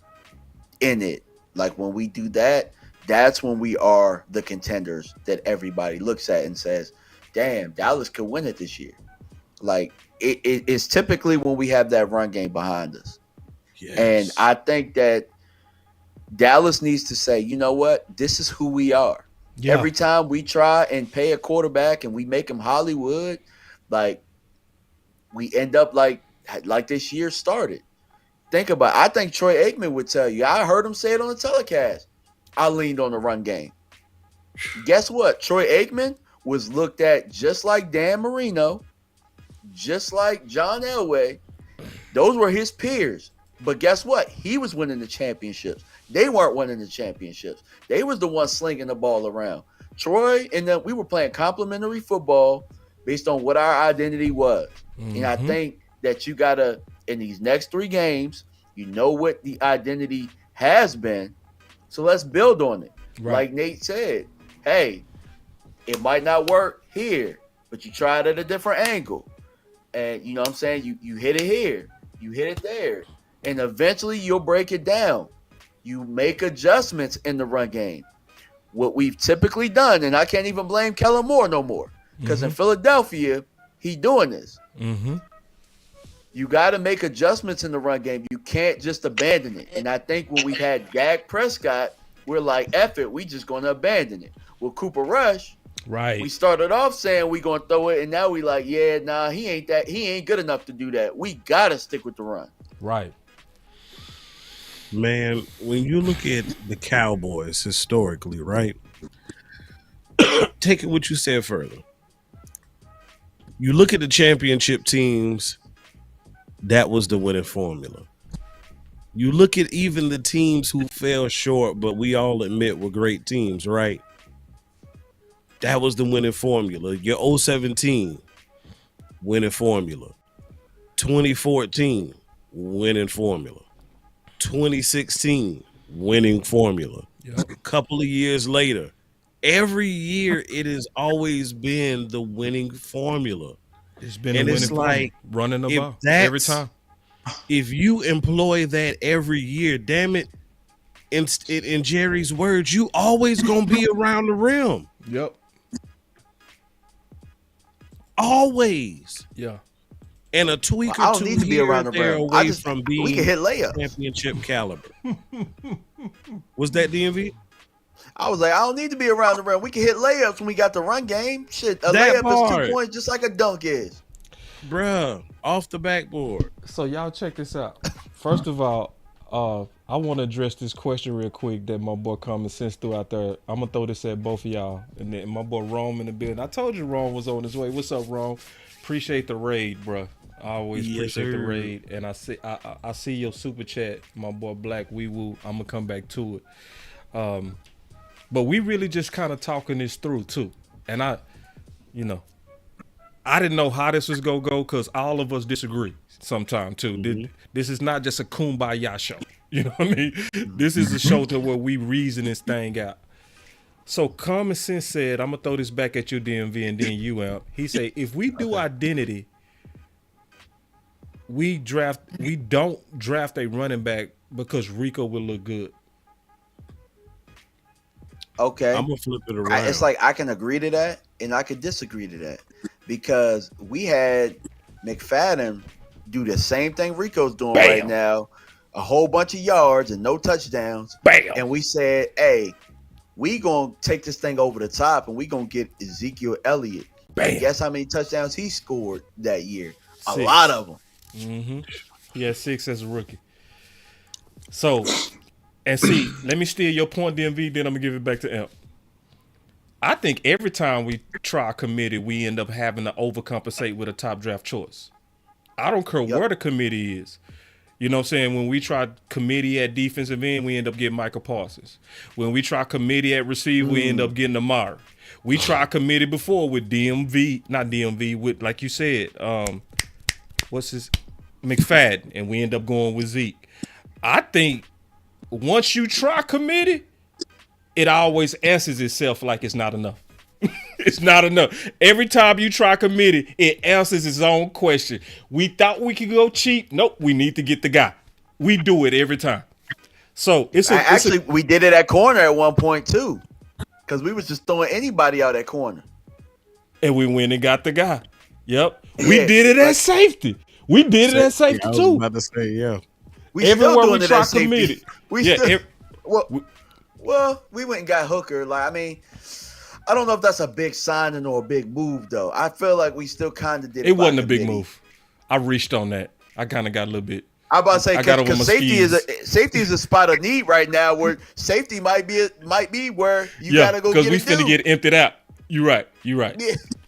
in it. Like, when we do that, that's when we are the contenders that everybody looks at and says, damn, Dallas could win it this year. Like, it's typically when we have that run game behind us. Yes. And I think that Dallas needs to say, you know what? This is who we are. Yeah. Every time we try and pay a quarterback and we make him Hollywood, like, we end up like this year started. Think about it. I think Troy Aikman would tell you. I heard him say it on the telecast. I leaned on the run game. Guess what? Troy Aikman was looked at just like Dan Marino, just like John Elway. Those were his peers. But guess what? He was winning the championships. They weren't winning the championships. They was the ones slinging the ball around. Troy and then we were playing complementary football based on what our identity was. Mm-hmm. And I think that you got to, in these next 3 games, you know what the identity has been. So let's build on it. Right. Like Nate said, hey, it might not work here, but you try it at a different angle. And you know what I'm saying? You hit it here. You hit it there. And eventually you'll break it down. You make adjustments in the run game. What we've typically done, and I can't even blame Kellen Moore no more, because in Philadelphia, he doing this. Mm-hmm. You got to make adjustments in the run game. You can't just abandon it. And I think when we had Dak Prescott, we're like, F it, we just going to abandon it. With Cooper Rush, right? We started off saying we going to throw it, and now we like, yeah, nah, he ain't good enough to do that. We got to stick with the run. Right. Man, when you look at the Cowboys historically, right? Take it what you said further. You look at the championship teams, that was the winning formula. You look at even the teams who fell short, but we all admit were great teams, right? That was the winning formula. Your 017, winning formula. 2014, winning formula. 2016, winning formula. Yep. A couple of years later, every year it has always been the winning formula. It's been a winning formula. Running the ball every time. If you employ that every year, damn it, in Jerry's words, you always gonna be around the rim. Yep. Always. Yeah. And a tweak I or don't two need to be here around and the there rim. away from being we can hit layups. championship caliber. Was that DMV? I was like, I don't need to be around the rim. We can hit layups when we got the run game. Shit, a That layup part. is 2 points, just like a dunk is. Bruh, off the backboard. So y'all check this out. First of all, I want to address this question real quick that my boy Common Sense threw out there. I'm gonna throw this at both of y'all, and then my boy Rome in the building. I told you Rome was on his way. What's up, Rome? Appreciate the raid, bro. I always appreciate the raid, and I see your super chat, my boy Black Wee Woo. I'm gonna come back to it. But we really just kind of talking this through too, and I didn't know how this was gonna go because all of us disagree sometime too. Mm-hmm. This is not just a kumbaya show. You know what I mean? This is a show to where we reason this thing out. So Common Sense said, I'm gonna throw this back at you, DMV, and then you out. He said, if we do identity, we don't draft a running back because Rico will look good. Okay. I'm gonna flip it around. It's like I can agree to that and I could disagree to that because we had McFadden do the same thing Rico's doing right now, a whole bunch of yards and no touchdowns. Bam. And we said, hey, we gonna take this thing over the top and we gonna get Ezekiel Elliott. Bam. And guess how many touchdowns he scored that year? 6. A lot of them. Mm-hmm. He had 6 as a rookie. So, and see, let me steal your point, DMV, then I'm going to give it back to Imp. I think every time we try a committee, we end up having to overcompensate with a top draft choice. I don't care where the committee is. You know what I'm saying? When we try committee at defensive end, we end up getting Michael Parsons. When we try committee at receiver, we end up getting Amari. We tried committee before with with, like you said, McFadden, and we end up going with Zeke. I think once you try committee, it always answers itself like it's not enough. It's not enough. Every time you try committee, it answers its own question. We thought we could go cheap. Nope, we need to get the guy. We do it every time. So we did it at corner at one point too, because we was just throwing anybody out at corner, and we went and got the guy. Yep, we did it at safety. We did it at safety too. I was about to say, yeah. We everywhere still doing we it try at safety. committee. We went and got Hooker. Like, I mean, I don't know if that's a big signing or a big move, though. I feel like we still kind of did it. It wasn't a big move. I reached on that. I kind of got a little bit. I'm about to say because safety is a spot of need right now, where safety might be where you gotta go get it. Because we finna get emptied out. You're right. Yeah.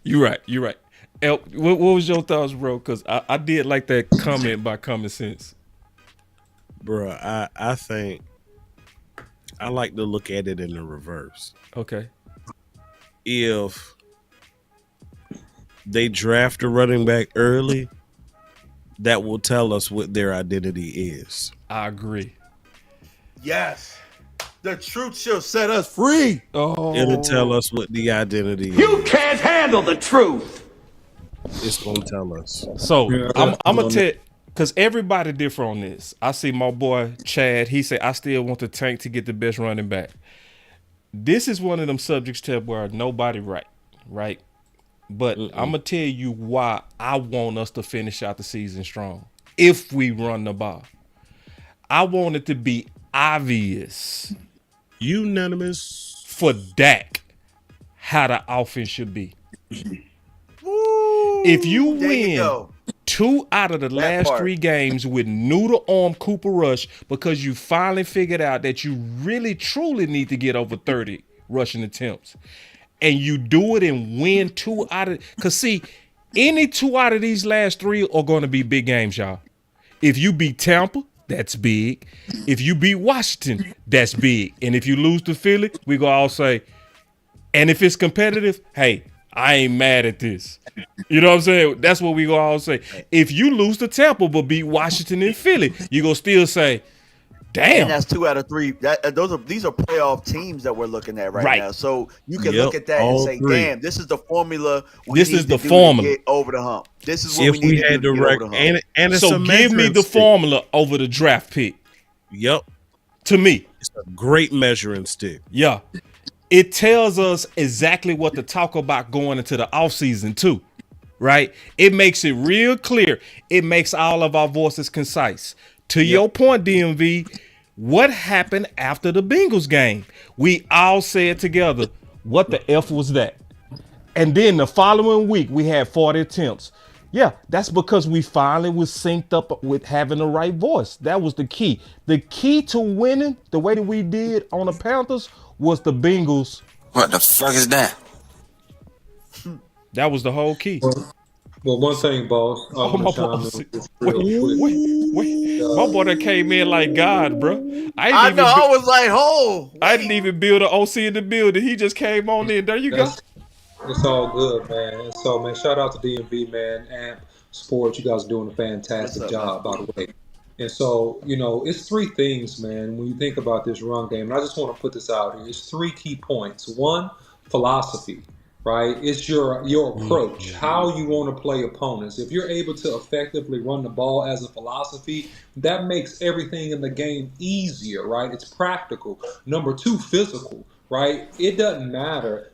You're right. El, what was your thoughts, bro? Because I did like that comment by Common Sense. Bro, I think I like to look at it in the reverse. Okay. If they draft a running back early, that will tell us what their identity is. I agree. Yes. The truth shall set us free. Oh. It'll tell us what the identity is. You can't handle the truth. It's going to tell us. So I'm going to tell, because everybody differ on this. I see my boy Chad. He said, I still want the tank to get the best running back. This is one of them subjects, Ted, where nobody right? But I'm going to tell you why I want us to finish out the season strong. If we run the ball. I want it to be obvious. Unanimous. For Dak, how the offense should be. If you win 2 out of the last 3 games with noodle arm Cooper Rush because you finally figured out that you really truly need to get over 30 rushing attempts, and you do it and win 2 out of, because see, any 2 out of these last 3 are going to be big games, y'all. If you beat Tampa, that's big. If you beat Washington, that's big. And if you lose to Philly, we go all say, and if it's competitive, hey, I ain't mad at this. You know what I'm saying? That's what we go all say. If you lose to Tampa but beat Washington and Philly, you go still say, damn. And that's 2 out of 3. These are playoff teams that we're looking at right now. So you can look at that and say, damn, this is the formula we need to get over the hump. This is what we need to do to get over the hump. So give me the formula over the draft pick. Yep. To me. It's a great measuring stick. Yeah. It tells us exactly what to talk about going into the offseason too. right? It makes it real clear. It makes all of our voices concise. To your point, DMV, what happened after the Bengals game? We all said together, what the F was that? And then the following week, we had 40 attempts. Yeah, that's because we finally was synced up with having the right voice. That was the key. The key to winning the way that we did on the Panthers was the Bengals. What the fuck is that? That was the whole key. Well, one thing, boss. My boy that came in like God, bro. I was like, oh. I didn't even build an OC in the building. He just came on in. There you go. It's all good, man. And so, man, shout out to DMV, man, and Sports. You guys are doing a fantastic job, by the way. And so, it's three things, man, when you think about this run game. And I just want to put this out here. It's three key points. One, philosophy, right? It's your approach, how you want to play opponents. If you're able to effectively run the ball as a philosophy, that makes everything in the game easier, right? It's practical. Number two, physical, right? It doesn't matter.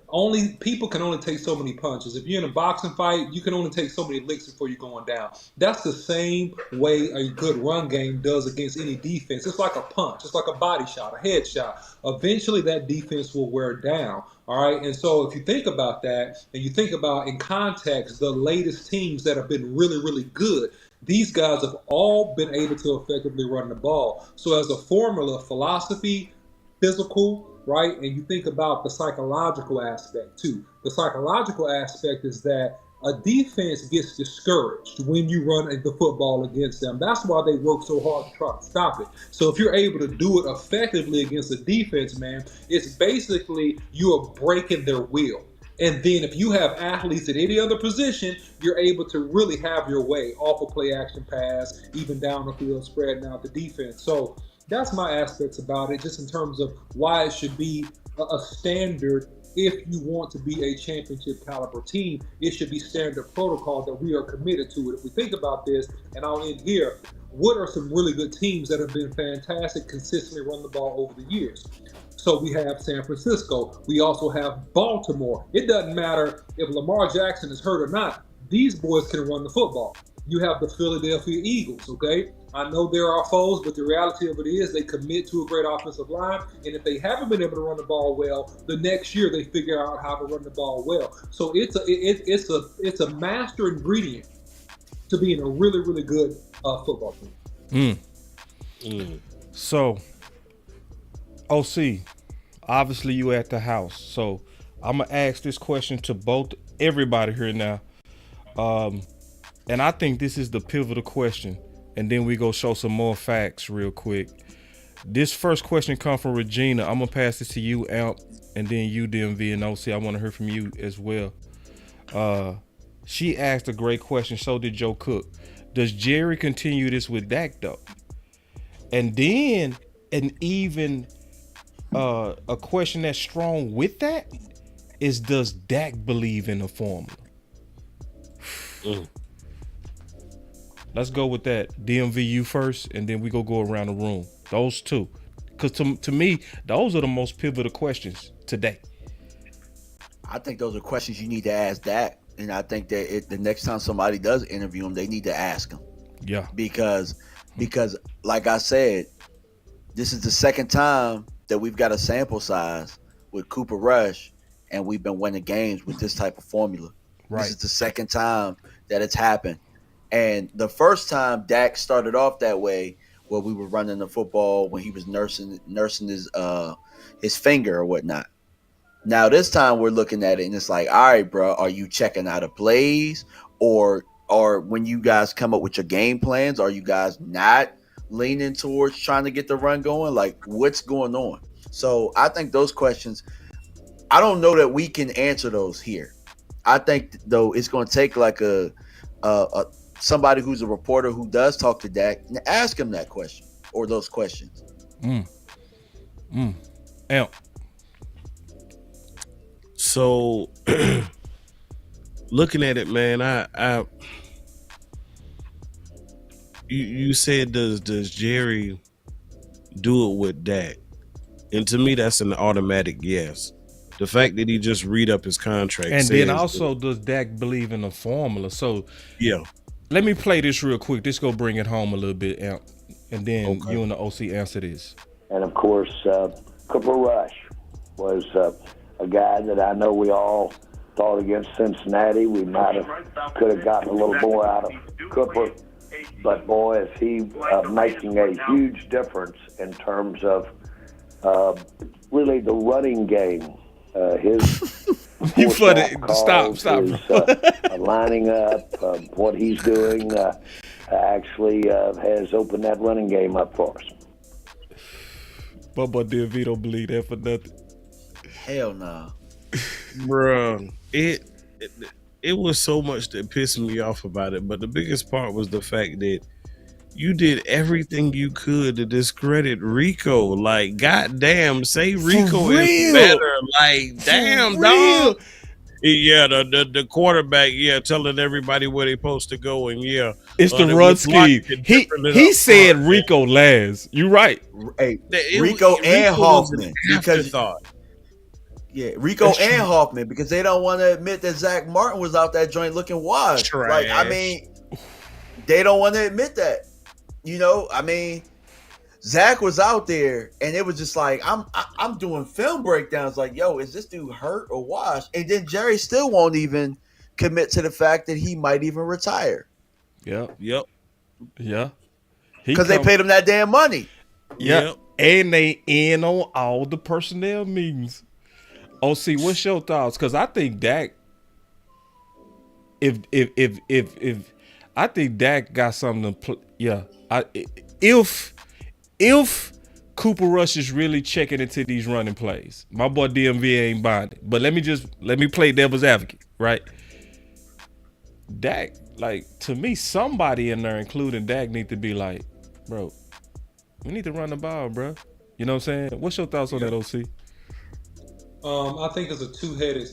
People can only take so many punches. If you're in a boxing fight, you can only take so many licks before you're going down. That's the same way a good run game does against any defense. It's like a punch. It's like a body shot, a head shot. Eventually, that defense will wear down. All right. And so if you think about that and you think about in context the latest teams that have been really, really good, these guys have all been able to effectively run the ball. So as a formula, philosophy, physical, right? And you think about the psychological aspect too. The psychological aspect is that a defense gets discouraged when you run the football against them. That's why they work so hard to try to stop it. So if you're able to do it effectively against a defense, man, it's basically you are breaking their will. And then if you have athletes at any other position, you're able to really have your way off a play action pass, even down the field, spreading out the defense. So that's my aspects about it, just in terms of why it should be a standard. If you want to be a championship caliber team, it should be standard protocol that we are committed to it. If we think about this, and I'll end here, what are some really good teams that have been fantastic, consistently run the ball over the years? So we have San Francisco. We also have Baltimore. It doesn't matter if Lamar Jackson is hurt or not. These boys can run the football. You have the Philadelphia Eagles, okay? I know there are foes, but the reality of it is they commit to a great offensive line, and if they haven't been able to run the ball well, the next year they figure out how to run the ball well. So it's a master ingredient to being a really, really good football team. So, OC, obviously you at the house, so I'm gonna ask this question to everybody here now. And I think this is the pivotal question, and then we go show some more facts real quick. This first question comes from Regina. I'm gonna pass this to you, Amp, and then you, DMV, and OC. I want to hear from you as well. She asked a great question. So did Joe Cook. Does Jerry continue this with Dak though? And then, a question that's strong with that is, does Dak believe in the formula? Let's go with that. DMV, you first, and then we go around the room. Those two. Because to me, those are the most pivotal questions today. I think those are questions you need to ask Dak. And I think that the next time somebody does interview him, they need to ask him. Yeah. Because like I said, this is the second time that we've got a sample size with Cooper Rush, and we've been winning games with this type of formula. Right. This is the second time that it's happened. And the first time Dak started off that way, where we were running the football when he was nursing his finger or whatnot. Now this time we're looking at it and it's like, all right, bro, are you checking out of plays, or when you guys come up with your game plans, are you guys not leaning towards trying to get the run going? Like, what's going on? So I think those questions, I don't know that we can answer those here. I think though it's going to take like a somebody who's a reporter who does talk to Dak and ask him that question or those questions. Amp. So looking at it, man, you said does Jerry do it with Dak? And to me, that's an automatic yes. The fact that he just read up his contract. And then also, does Dak believe in the formula? So yeah. Let me play this real quick. This go bring it home a little bit, Amp. And then you and the OC answer this. And of course, Cooper Rush was a guy that I know we all thought against Cincinnati. We could have gotten a little more out of Cooper. But boy, is he making a huge difference in terms of really the running game. His you flooded. Stop. His, lining up, what he's doing actually has opened that running game up for us. Bubba DMV don't believe that for nothing. Hell no. Bruh, it was so much that pissed me off about it, but the biggest part was the fact that you did everything you could to discredit Rico. Like, goddamn, say Rico is better. Like, damn, dog. Yeah, the quarterback, telling everybody where they supposed to go, and it's the run scheme. He said Rico last. You right. Hey, Rico and Hoffman, because Rico and Hoffman, because they don't want to admit that Zach Martin was out that joint looking washed. Trash. Like, I mean, they don't want to admit that. You know, I mean, Zach was out there, and it was just like I'm doing film breakdowns. Like, yo, is this dude hurt or washed? And then Jerry still won't even commit to the fact that he might even retire. Yeah. Because they paid him that damn money. Yep. And they in on all the personnel meetings. OC, what's your thoughts? Because I think Dak, if I think Dak got something to if Cooper Rush is really checking into these running plays, my boy DMV ain't buying it. But let me play devil's advocate, right? Dak, like, to me, somebody in there, including Dak, need to be like, bro, we need to run the ball, bro. You know what I'm saying? What's your thoughts on that, OC? I think it's a two-headed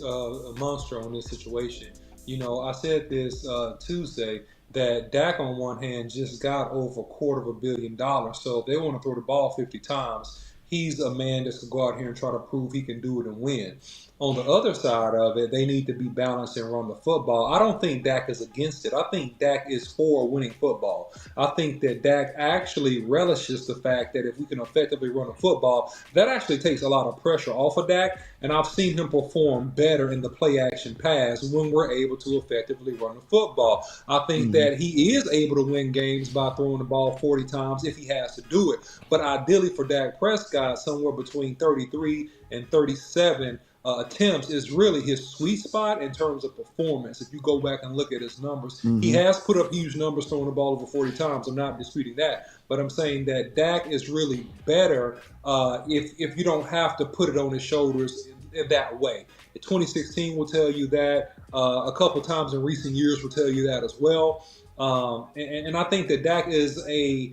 monster on this situation. You know, I said this Tuesday that Dak on one hand just got over $250 million. So if they want to throw the ball 50 times, he's a man that's going to go out here and try to prove he can do it and win. On the other side of it, they need to be balanced and run the football. I don't think Dak is against it. I think Dak is for winning football. I think that Dak actually relishes the fact that if we can effectively run the football, that actually takes a lot of pressure off of Dak. And I've seen him perform better in the play-action pass when we're able to effectively run the football. I think that he is able to win games by throwing the ball 40 times if he has to do it. But ideally for Dak Prescott, somewhere between 33 and 37 attempts is really his sweet spot in terms of performance. If you go back and look at his numbers, he has put up huge numbers throwing the ball over 40 times. I'm not disputing that. But I'm saying that Dak is really better if you don't have to put it on his shoulders in that way. 2016 will tell you that. A couple times in recent years will tell you that as well. And I think that Dak is a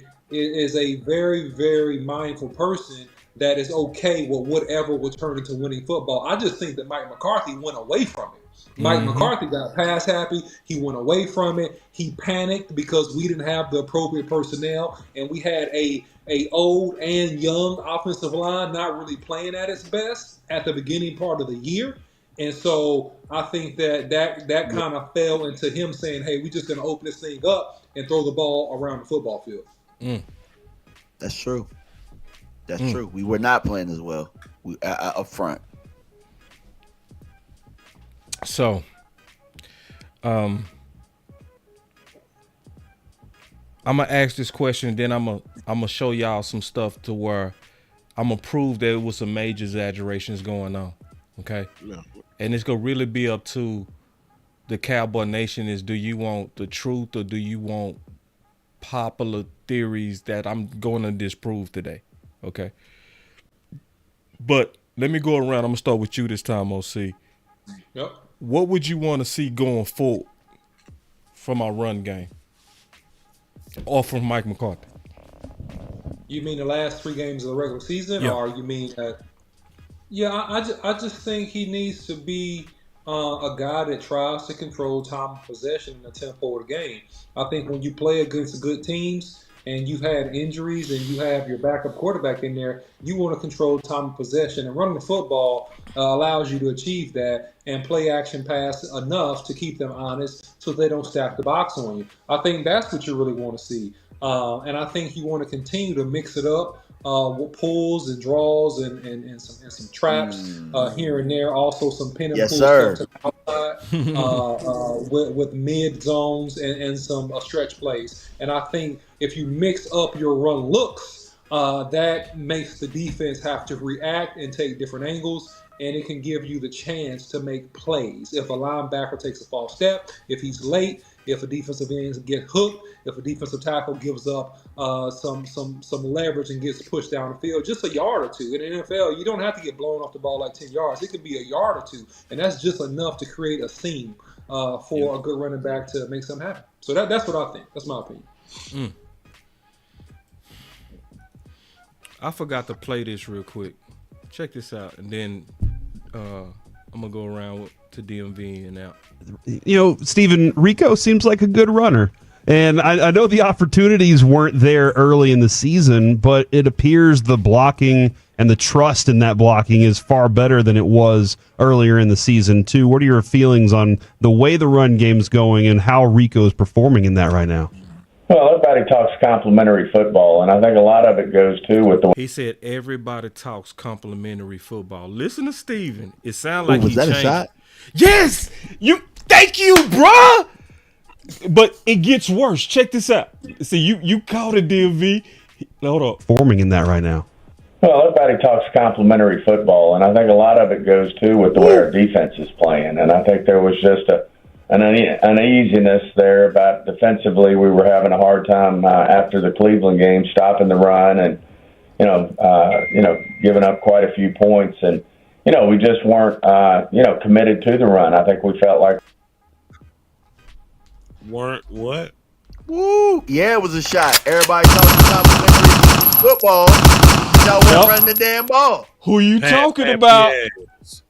very, very mindful person that is okay with whatever will turn into winning football. I just think that Mike McCarthy went away from it. Mike McCarthy got pass happy. He went away from it. He panicked because we didn't have the appropriate personnel, and we had a old and young offensive line not really playing at its best at the beginning part of the year. And so I think that kind of fell into him saying, hey, we're just going to open this thing up and throw the ball around the football field. That's true. That's true. We were not playing as well up front. So, I'm gonna ask this question, then I'm gonna show y'all some stuff to where I'm gonna prove that it was some major exaggerations going on. Okay, and it's gonna really be up to the Cowboy Nation. Is do you want the truth or do you want popular theories that I'm going to disprove today? Okay. But let me go around. I'm going to start with you this time, OC. Yep. What would you want to see going forward from our run game? Or from Mike McCarthy? You mean the last 3 games of the regular season? Or you mean that? I just think he needs to be a guy that tries to control time of possession and the tempo of the game. I think when you play against good teams, and you've had injuries and you have your backup quarterback in there, you want to control time of possession. And running the football allows you to achieve that and play action pass enough to keep them honest so they don't stack the box on you. I think that's what you really want to see. And I think you want to continue to mix it up with pulls and draws and some traps here and there. Also some pin and pull stuff to the outside with mid zones and some stretch plays. And I think if you mix up your run looks, that makes the defense have to react and take different angles. And it can give you the chance to make plays. If a linebacker takes a false step, if he's late, if a defensive end gets hooked, if a defensive tackle gives up some leverage and gets pushed down the field, just a yard or two. In the NFL, you don't have to get blown off the ball like 10 yards. It could be a yard or two, and that's just enough to create a seam for a good running back to make something happen. So that's what I think. That's my opinion. I forgot to play this real quick. Check this out, and then I'm gonna go around to DMV and out. You know, Steven, Rico seems like a good runner. And I know the opportunities weren't there early in the season, but it appears the blocking and the trust in that blocking is far better than it was earlier in the season, too. What are your feelings on the way the run game's going and how Rico is performing in that right now? Well, everybody talks complimentary football, and I think a lot of it goes, too, with the... He said everybody talks complimentary football. Listen to Steven. It sounds like was that a shot? Yes! Thank you, bruh! But it gets worse. Check this out. See, you called it DMV. Hold up. Forming in that right now. Well, everybody talks complimentary football, and I think a lot of it goes, too, with the way our defense is playing. And I think there was just an uneasiness there about defensively. We were having a hard time after the Cleveland game stopping the run and, giving up quite a few points. And, we just weren't, committed to the run. I think we felt like. Weren't what? Woo! Yeah, it was a shot. Everybody talking complimentary football. Y'all won't run the damn ball. Who you talking about?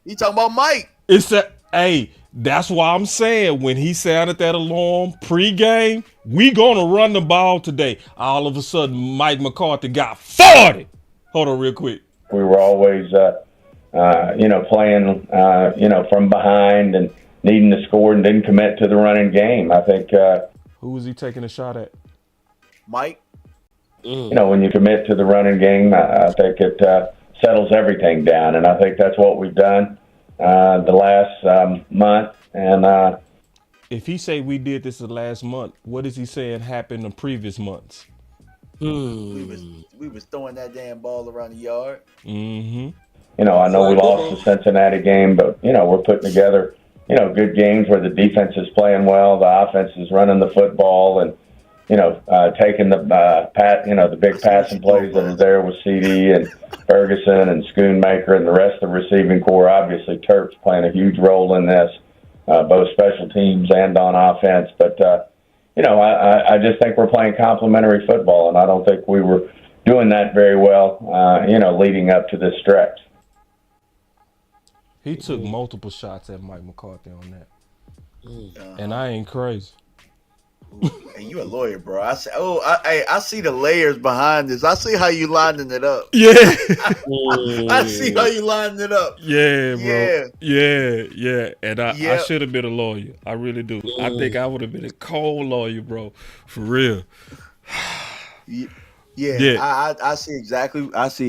You talking about Mike? That's why I'm saying when he sounded that alarm pregame, we gonna run the ball today. All of a sudden, Mike McCarthy got 40. Hold on real quick. We were always, playing, from behind and needing to score and didn't commit to the running game. I think. Who was he taking a shot at? Mike. When you commit to the running game, I think it settles everything down, and I think that's what we've done the last month. And if he say we did this the last month, what is he saying happened the previous months? We was throwing that damn ball around the yard. Mm-hmm. I know we lost the Cincinnati game, but we're putting together good games where the defense is playing well, the offense is running the football, and taking the big passing plays that are there with CD and Ferguson and Schoonmaker and the rest of the receiving core. Obviously, Turp's playing a huge role in this, both special teams and on offense. But I just think we're playing complimentary football, and I don't think we were doing that very well. Leading up to this stretch. He took multiple shots at Mike McCarthy on that, and I ain't crazy. And you a lawyer, bro. I see the layers behind this. I see how you lining it up. Yeah. I see how you lining it up. Yeah, bro. Yeah. And I should have been a lawyer. I really do. I think I would have been a cold lawyer, bro. For real. Yeah. I see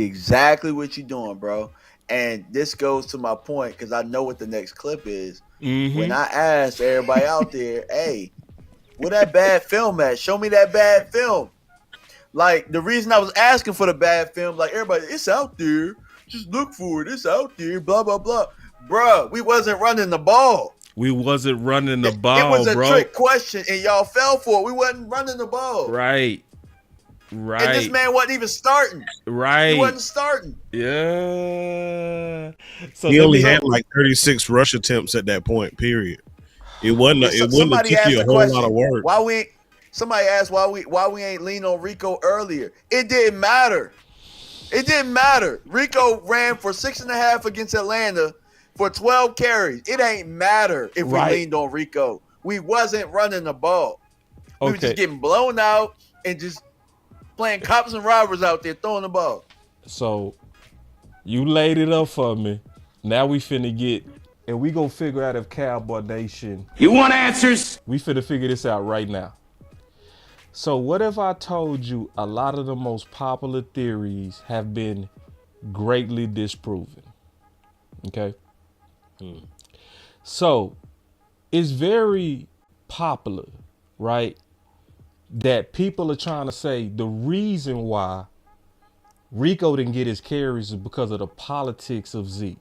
exactly what you're doing, bro. And this goes to my point because I know what the next clip is. Mm-hmm. When I asked everybody out there, hey, where that bad film at? Show me that bad film. Like, the reason I was asking for the bad film, like, everybody, it's out there. Just look for it. It's out there. Blah, blah, blah. Bruh, we wasn't running the ball. We wasn't running the ball, It was a bro. trick question, and y'all fell for it. We wasn't running the ball. Right. And this man wasn't even starting. Right. He wasn't starting. Yeah. So he only had like 36 rush attempts at that point, period. It wouldn't have took you a whole lot of work. Somebody asked why we ain't lean on Rico earlier. It didn't matter. Rico ran for 6.5 against Atlanta for 12 carries. It ain't matter if we leaned on Rico. We wasn't running the ball. We were just getting blown out and just playing cops and robbers out there throwing the ball. So you laid it up for me. Now we finna get, and we gonna figure out if Cowboy Nation. You want answers? We finna figure this out right now. So what if I told you a lot of the most popular theories have been greatly disproven? Okay. So it's very popular, right? That people are trying to say the reason why Rico didn't get his carries is because of the politics of Zeke.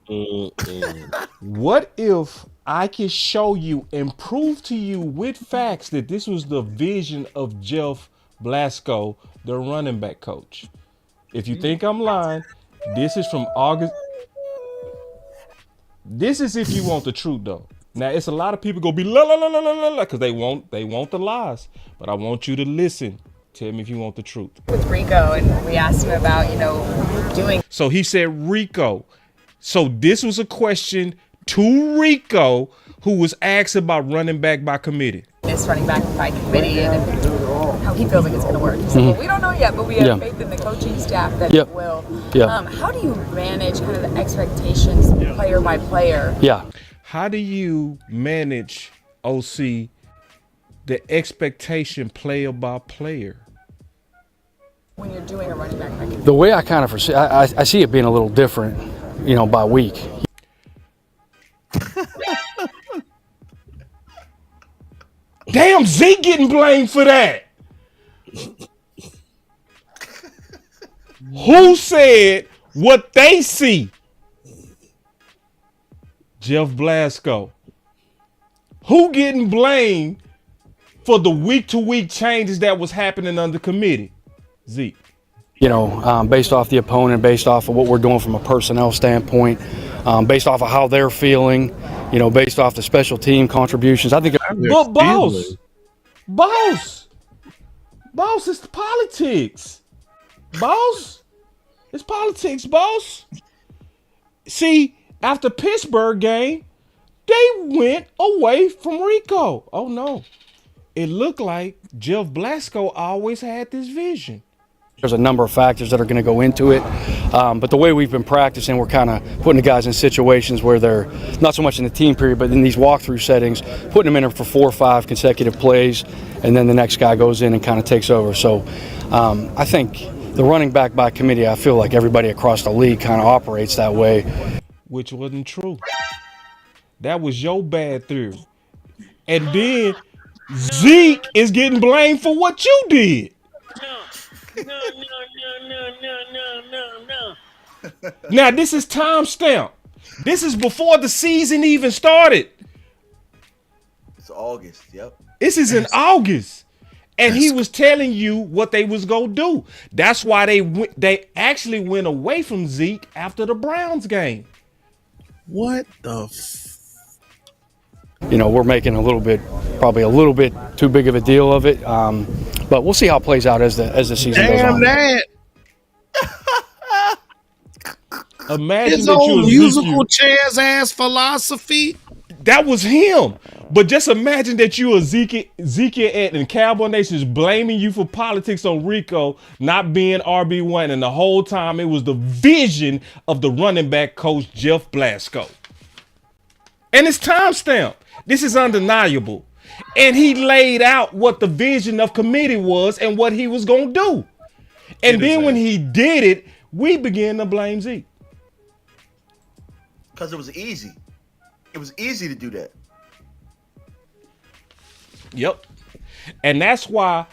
What if I can show you and prove to you with facts that this was the vision of Jeff Blasko, the running back coach? If you think I'm lying, this is from August. This is if you want the truth, though. Now, it's a lot of people gonna be la la la la la la because they want the lies. But I want you to listen. Tell me if you want the truth. With Rico, and we asked him about, doing. So he said Rico. So this was a question to Rico, who was asked about running back by committee. This running back by committee and how he feels like it's going to work. He said, well, we don't know yet, but we have faith in the coaching staff that it will. How do you manage kind of the expectations player by player? How do you manage, OC, the expectation player by player? When you're doing a running back by committee? The way I kind of foresee, I see it being a little different, by week. Damn, Zeke getting blamed for that. Who said what they see? Jeff Blasko. Who getting blamed for the week-to-week changes that was happening under committee? Zeke. Based off the opponent, based off of what we're doing from a personnel standpoint, based off of how they're feeling, based off the special team contributions. I think. But boss, it's politics. Boss, it's politics, boss. See, after Pittsburgh game, they went away from Rico. Oh no, it looked like Jeff Blasko always had this vision. There's a number of factors that are going to go into it, but the way we've been practicing, we're kind of putting the guys in situations where they're not so much in the team period, but in these walkthrough settings, putting them in for 4 or 5 consecutive plays, and then the next guy goes in and kind of takes over. So I think the running back by committee, I feel like everybody across the league kind of operates that way. Which wasn't true. That was your bad theory. And then Zeke is getting blamed for what you did. No. Now, this is timestamp. This is before the season even started. It's August, yep. This is in August. And he was telling you what they was going to do. That's why they actually went away from Zeke after the Browns game. What the we're making probably a little bit too big of a deal of it, but we'll see how it plays out as the season goes on. That. Imagine his that old musical chairs ass philosophy. That was him. But just imagine that you Ezekiel and Cowboy Nation is blaming you for politics on Rico not being RB1, and the whole time it was the vision of the running back coach Jeff Blasko. And it's timestamped. This is undeniable. And he laid out what the vision of committee was and what he was going to do. And then when he did it, we began to blame Zeke. Because it was easy. It was easy to do that. Yep. And that's why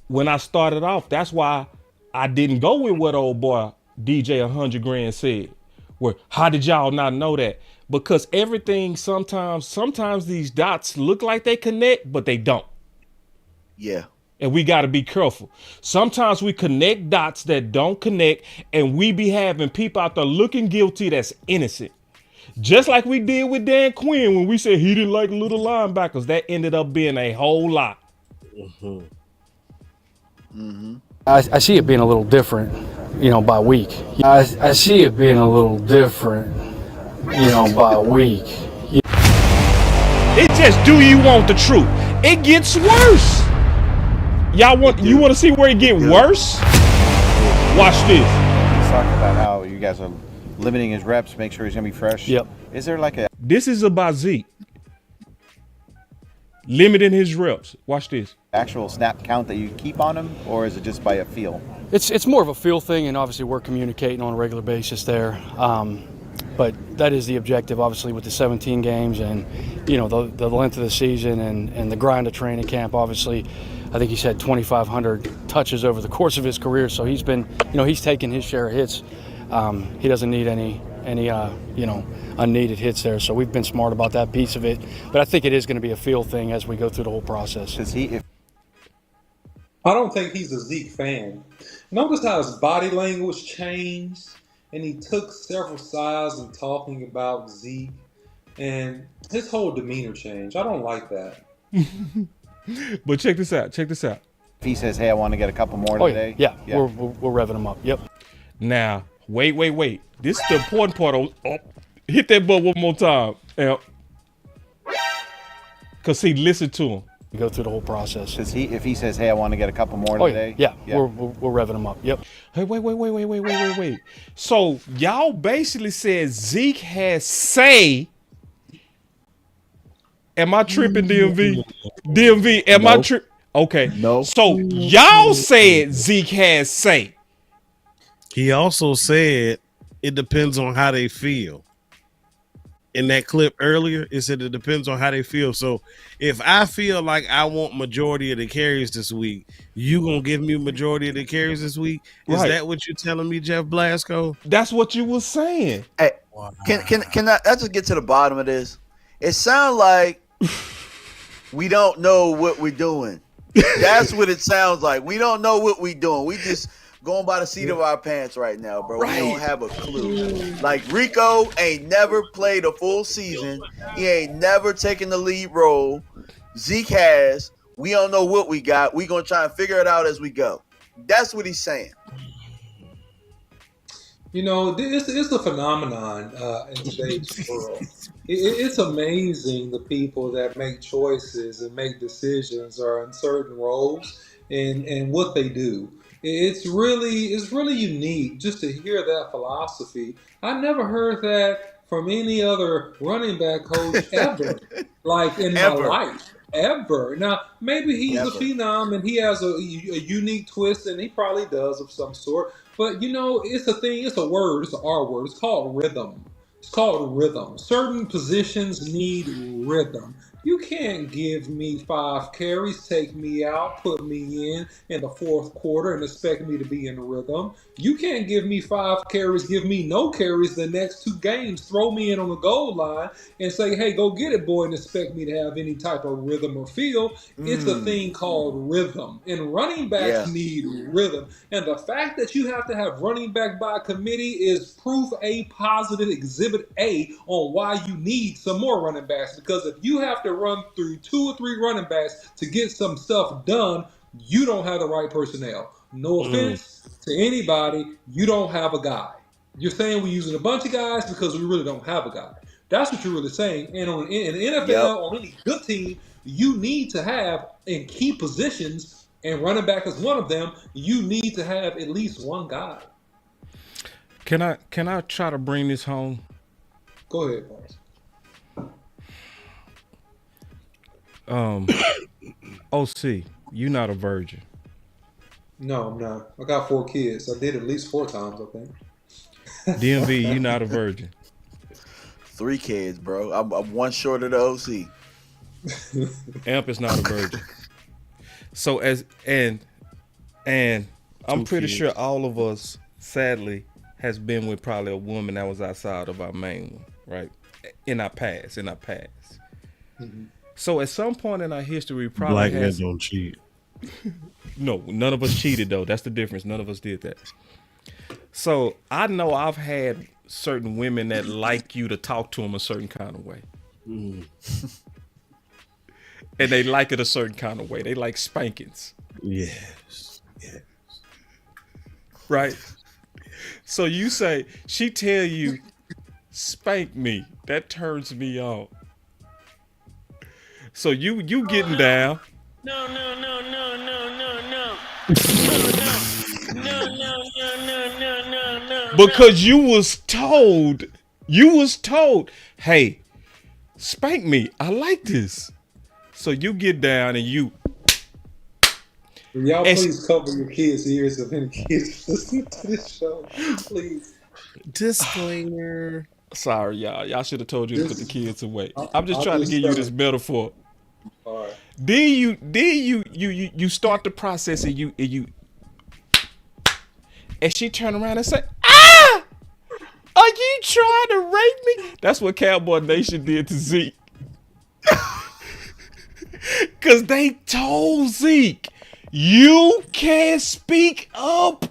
when I started off, that's why I didn't go with what old boy DJ 100 Grand said. Where, how did y'all not know that? Because everything sometimes these dots look like they connect, but they don't. Yeah. And we got to be careful. Sometimes we connect dots that don't connect, and we be having people out there looking guilty that's innocent. Just like we did with Dan Quinn when we said he didn't like little linebackers. That ended up being a whole lot. I see it being a little different, by week. I see it being a little different, by week. It just, do you want the truth? It gets worse. You want to see where it get worse? Watch this. He's talking about how you guys are limiting his reps, make sure he's going to be fresh. Yep. Is there like a... This is about Zeke. Limiting his reps. Watch this. Actual snap count that you keep on him, or is it just by a feel? It's more of a feel thing, and obviously we're communicating on a regular basis there. But that is the objective, obviously, with the 17 games and, you know, the length of the season and the grind of training camp. Obviously, I think he's had 2,500 touches over the course of his career, so he's been, you know, he's taken his share of hits. He doesn't need any you know, unneeded hits there. So we've been smart about that piece of it. But I think it is going to be a feel thing as we go through the whole process. I don't think he's a Zeke fan. Notice how his body language changed, and he took several sides in talking about Zeke, and his whole demeanor changed. I don't like that. But check this out. Check this out. If he says, hey, I want to get a couple more today. Yeah. We're revving him up. Yep. Now, wait. This is the important part. Hit that button one more time. Because see, listen to him. We go through the whole process. If he says, hey, I want to get a couple more today. Yeah. We're revving him up. Yep. Hey, wait. So y'all basically said Zeke has say. Am I tripping, DMV? DMV, am I tripping? Okay. No. So y'all said Zeke has say. He also said it depends on how they feel. In that clip earlier, it said it depends on how they feel. So if I feel like I want majority of the carries this week, you gonna give me majority of the carries this week? Is that what you're telling me, Jeff Blasko? That's what you were saying. Hey, can I just get to the bottom of this? It sounds like we don't know what we're doing. That's what it sounds like. We don't know what we're doing. We just going by the seat of our pants right now, bro. We don't have a clue. Like, Rico ain't never played a full season. He ain't never taken the lead role. Zeke has. We don't know what we got. We going to try and figure it out as we go. That's what he's saying. You know, it's a phenomenon in today's world. It's amazing the people that make choices and make decisions are in certain roles and what they do. It's really unique just to hear that philosophy. I never heard that from any other running back coach ever, like in my life, ever. Now, maybe he's a phenom and he has a unique twist, and he probably does of some sort. But, you know, it's a thing. It's a word. It's an R word. It's called rhythm. It's called rhythm. Certain positions need rhythm. You can't give me 5 carries, take me out, put me in the fourth quarter and expect me to be in rhythm. You can't give me 5 carries, give me no carries the next 2 games, throw me in on the goal line and say, hey, go get it, boy, and expect me to have any type of rhythm or feel. It's a thing called rhythm. And running backs need rhythm. And the fact that you have to have running back by committee is proof A positive, exhibit A, on why you need some more running backs. Because if you have to run through 2 or 3 running backs to get some stuff done, you don't have the right personnel. No offense to anybody, you don't have a guy. You're saying we're using a bunch of guys because we really don't have a guy. That's what you're really saying. And in the NFL, on any good team, you need to have in key positions, and running back is one of them, you need to have at least one guy. Can I try to bring this home? Go ahead, boss. OC, you not a virgin. No, I'm not. I got 4 kids. I did at least 4 times, I think. DMV, you not a virgin. 3 kids, bro. I'm one short of the OC. Amp is not a virgin. So and I'm pretty sure all of us, sadly, has been with probably a woman that was outside of our main one, right? In our past. Mm-hmm. So at some point in our history, we probably black men don't cheat. No, none of us cheated though. That's the difference. None of us did that. So I know I've had certain women that like you to talk to them a certain kind of way. And they like it a certain kind of way. They like spankings. Yes. Right? So you say, she tell you, spank me. That turns me on. So you getting down. No. because you was told, hey, spank me. I like this. So you get down and you. Will y'all please cover your kids' ears if any kids listen to this show, please. Disclaimer. Sorry, y'all. Y'all should have told you to put the kids away. I'm just I'll trying to give you this say- metaphor. All right. Then you start the process and you and she turn around and say, "Ah, are you trying to rape me?" That's what Cowboy Nation did to Zeke. Cause they told Zeke, you can't speak up.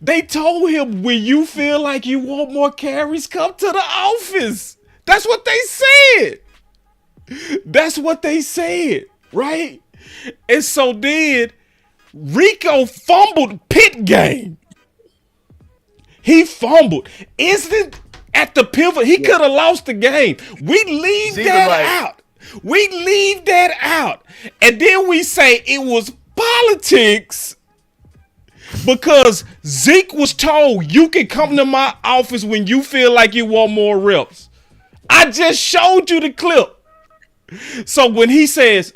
They told him, when you feel like you want more carries, come to the office. That's what they said. That's what they said, right? And so then Rico fumbled pit game. He fumbled. Instant at the pivot. He could have lost the game. We leave that out. We leave that out. And then we say it was politics because Zeke was told you can come to my office when you feel like you want more reps. I just showed you the clip. So when he says,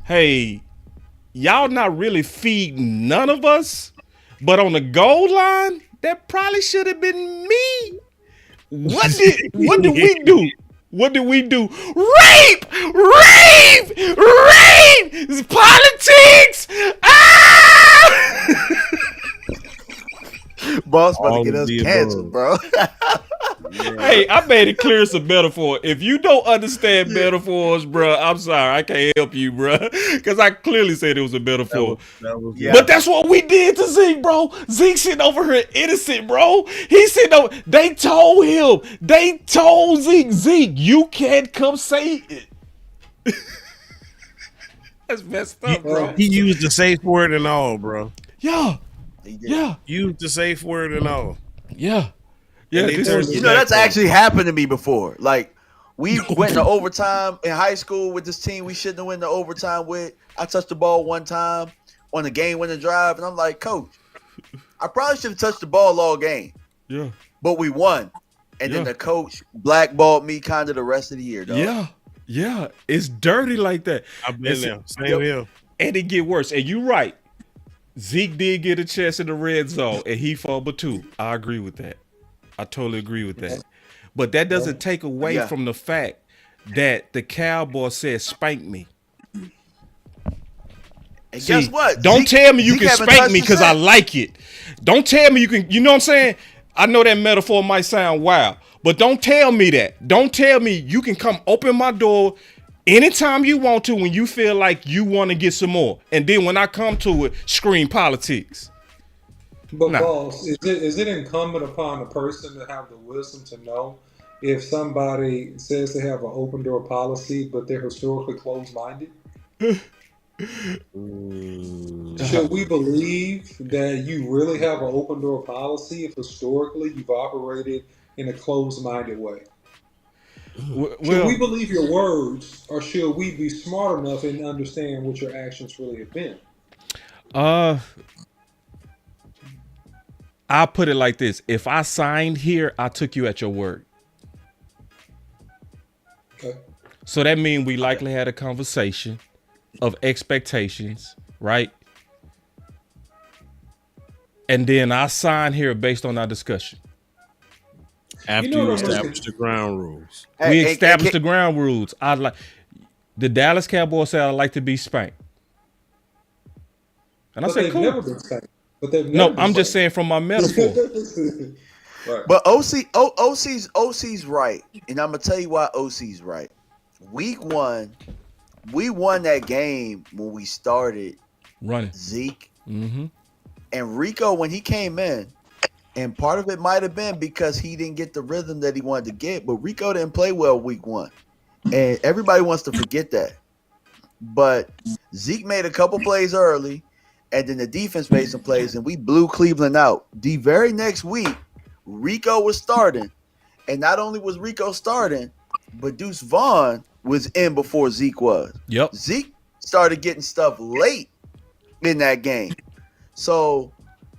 hey, y'all not really feeding none of us, but on the goal line, that probably should have been me. What did we do? What did we do? Rape! It's politics! Ah! Boss about to get us canceled, bro. Hey, I made it clear it's a metaphor. If you don't understand metaphors, bro, I'm sorry. I can't help you, bro. Because I clearly said it was a metaphor. But that's what we did to Zeke, bro. Zeke sitting over here innocent, bro. He's sitting over. They told him. They told Zeke, you can't come say it. That's messed up, bro. He used the safe word and all, bro. Yeah. Used the safe word and all. Yeah. Yeah, that's actually happened to me before. Like, we went into overtime in high school with this team we shouldn't have went to overtime with. I touched the ball one time on the game-winning drive, and I'm like, Coach, I probably should have touched the ball all game. Yeah. But we won. And then the coach blackballed me kind of the rest of the year, dog. Yeah. It's dirty like that. I've been there. Same here. And it get worse. And you're right. Zeke did get a chance in the red zone, and he fumbled too. I agree with that. I totally agree with that. But that doesn't take away from the fact that the Cowboy said, spank me. And guess what? Don't tell me you can spank me because I like it. Don't tell me you can, you know what I'm saying? I know that metaphor might sound wild, but don't tell me that. Don't tell me you can come open my door anytime you want to when you feel like you want to get some more. And then when I come to it, scream politics. But boss, is it incumbent upon the person to have the wisdom to know if somebody says they have an open door policy, but they're historically closed-minded? Should we believe that you really have an open door policy if historically you've operated in a closed-minded way? Should we believe your words, or should we be smart enough and understand what your actions really have been? I'll put it like this. If I signed here, I took you at your word. Okay. So that means we likely had a conversation of expectations, right? And then I signed here based on our discussion. After you establish the ground rules. We established the ground rules. I'd like the Dallas Cowboys said I'd like to be spanked. And I said, cool. Never been spanked. No, I'm just saying from my metaphor. Right. But OC's right. And I'm going to tell you why OC's right. Week 1, we won that game when we started running Zeke. Mm-hmm. And Rico, when he came in, and part of it might have been because he didn't get the rhythm that he wanted to get, but Rico didn't play well week 1. And everybody wants to forget that. But Zeke made a couple plays early. And then the defense made some plays, and we blew Cleveland out. The very next week, Rico was starting. And not only was Rico starting, but Deuce Vaughn was in before Zeke was. Yep. Zeke started getting stuff late in that game. So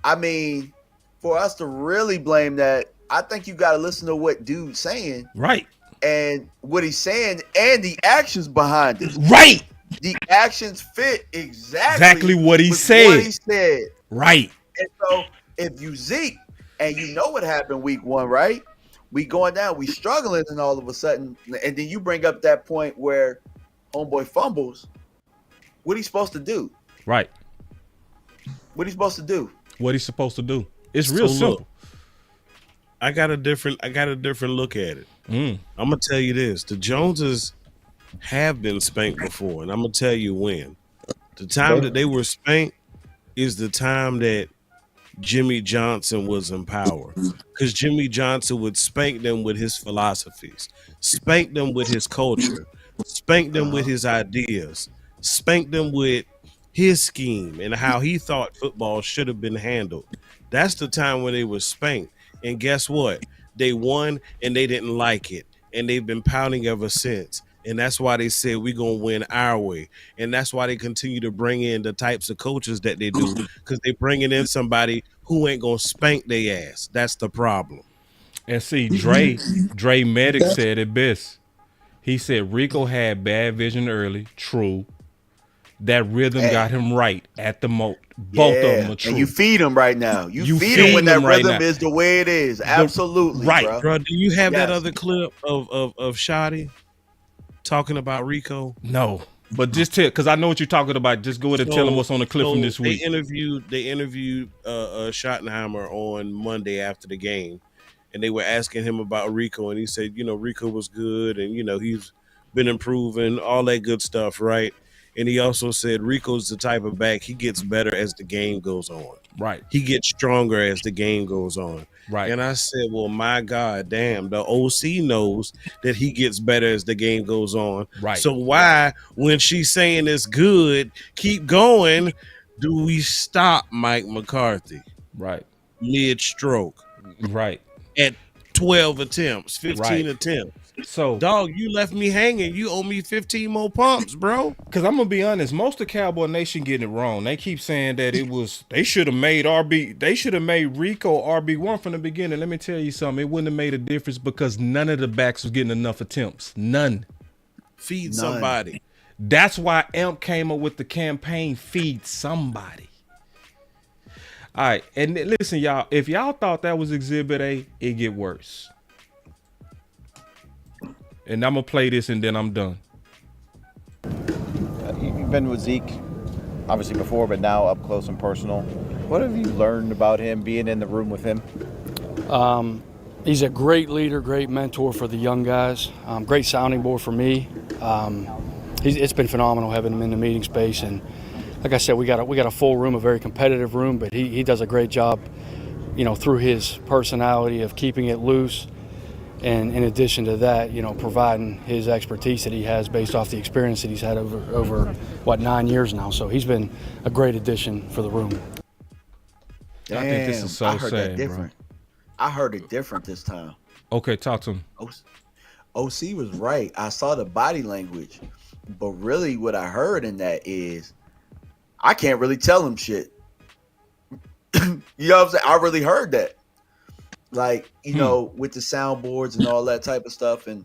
I mean, for us to really blame that, I think you got to listen to what dude's saying. Right. And what he's saying and the actions behind it. Right. The actions fit Exactly what he with said. what he said. Right. And so if you Zeke and you know what happened week 1, right? We going down, we struggling, and all of a sudden, and then you bring up that point where homeboy fumbles. What he's supposed to do? Right. What he's supposed to do? What he's supposed to do? It's real simple. Look, I got a different look at it. I'm gonna tell you this: the Joneses have been spanked before, and I'm gonna tell you when. The time that they were spanked is the time that Jimmy Johnson was in power, because Jimmy Johnson would spank them with his philosophies, spank them with his culture, spank them with his ideas, spank them with his scheme and how he thought football should have been handled. That's the time when they were spanked. And guess what? They won and they didn't like it. And they've been pounding ever since. And that's why they said we're going to win our way. And that's why they continue to bring in the types of coaches that they do, because they're bringing in somebody who ain't going to spank their ass. That's the problem. And see, Dre Medic said it best. He said Rico had bad vision early. True. That rhythm got him right at the most. Both of them are true. And you feed him right now. You feed him when that rhythm is the way it is. Absolutely, right, bro. Do you have that other clip of Shotty talking about Rico? No, but just tell, because I know what you're talking about. Just go ahead and tell them what's on the clip from this week. They interviewed Schottenheimer on Monday after the game, and they were asking him about Rico, and he said, Rico was good, and he's been improving, all that good stuff, right? And he also said Rico's the type of back, he gets better as the game goes on. Right. He gets stronger as the game goes on. Right. And I said, well, my God, damn, the OC knows that he gets better as the game goes on. Right. So why, when she's saying it's good, keep going, do we stop Mike McCarthy? Right. Mid-stroke. Right. At 12 attempts, 15 attempts. So, dog, you left me hanging. You owe me 15 more pumps, bro. Because I'm gonna be honest, most of Cowboy Nation getting it wrong. They keep saying that they should have made Rico RB1 from the beginning. Let me tell you something. It wouldn't have made a difference because none of the backs was getting enough attempts. None. Feed somebody. That's why Amp came up with the campaign Feed Somebody. All right, and listen, y'all. If y'all thought that was Exhibit A, it get worse. And I'm going to play this and then I'm done. You've been with Zeke, obviously before, but now up close and personal. What have you learned about him, being in the room with him? He's a great leader, great mentor for the young guys, great sounding board for me. It's been phenomenal having him in the meeting space. And like I said, we got a full room, a very competitive room, but he does a great job, through his personality of keeping it loose. And in addition to that, providing his expertise that he has based off the experience that he's had over 9 years now. So he's been a great addition for the room. Damn, I think this is so I heard sad, that different. bro. I heard it different this time. Okay, talk to him. OC was right. I saw the body language, but really what I heard in that is I can't really tell him shit. You know what I'm saying? I really heard that. Like, with the soundboards and all that type of stuff. And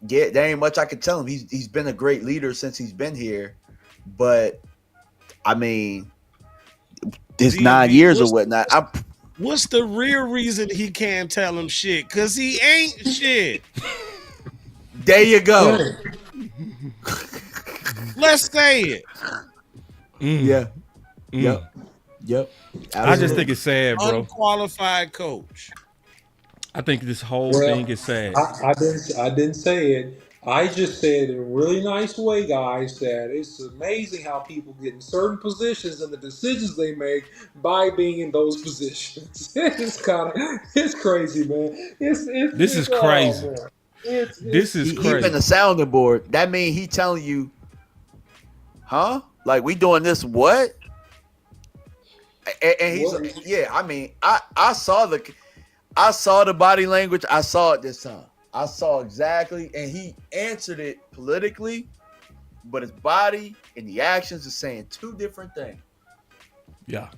yeah, there ain't much I could tell him. He's been a great leader since he's been here. But, I mean, this 9 years or whatnot. What's the real reason he can't tell him shit? Because he ain't shit. There you go. Let's say it. Yeah. Yep. Absolutely. I just think it's sad, bro. Unqualified coach. I think this whole thing is sad. I didn't say it. I just said in a really nice way, guys, that it's amazing how people get in certain positions and the decisions they make by being in those positions. It's crazy, man. This is crazy. This is crazy. He been a sounding board. That means he telling you, huh? Like, we doing this what? And he's I mean, I saw the body language. I saw it this time. I saw exactly, and he answered it politically, but his body and the actions are saying two different things. Yeah.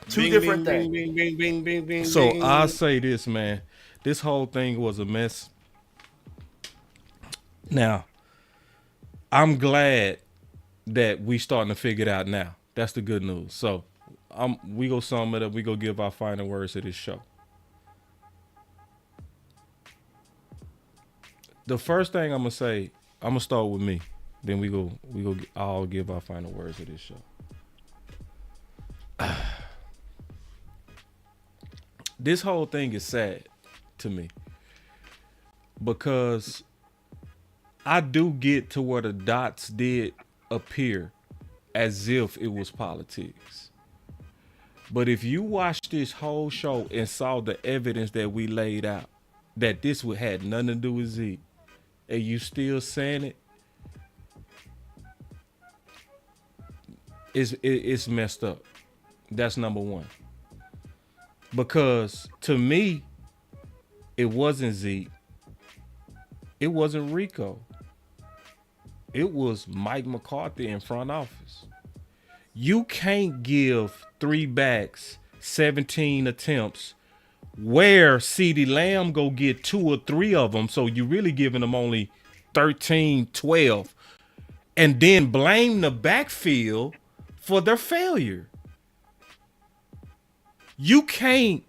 Two different things. So I'll say this, man. This whole thing was a mess. Now, I'm glad that we starting to figure it out now. That's the good news. So we go sum it up. We go give our final words to this show. The first thing I'm gonna say, I'm gonna start with me. Then we go all give our final words to this show. This whole thing is sad to me because I do get to where the dots did appear as if it was politics. But if you watched this whole show and saw the evidence that we laid out, that this had nothing to do with Zeke, and you still saying it, it's messed up. That's number one. Because to me, it wasn't Zeke. It wasn't Rico. It was Mike McCarthy in front office. You can't give 3 backs 17 attempts where CeeDee Lamb go get 2 or 3 of them, so you're really giving them only 13, 12, and then blame the backfield for their failure. You can't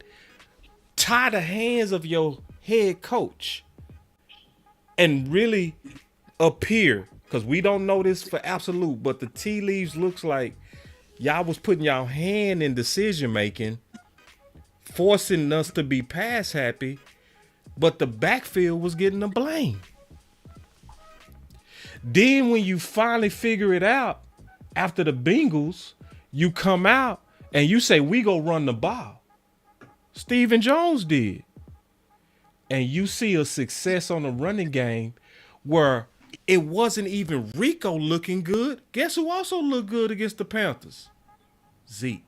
tie the hands of your head coach and really appear, because we don't know this for absolute, but the tea leaves looks like y'all was putting y'all hand in decision making, forcing us to be pass happy, but the backfield was getting the blame. Then when you finally figure it out after the Bengals, you come out and you say, we go run the ball. Stephen Jones did. And you see a success on the running game where it wasn't even Rico looking good. Guess who also looked good against the Panthers? Zeke.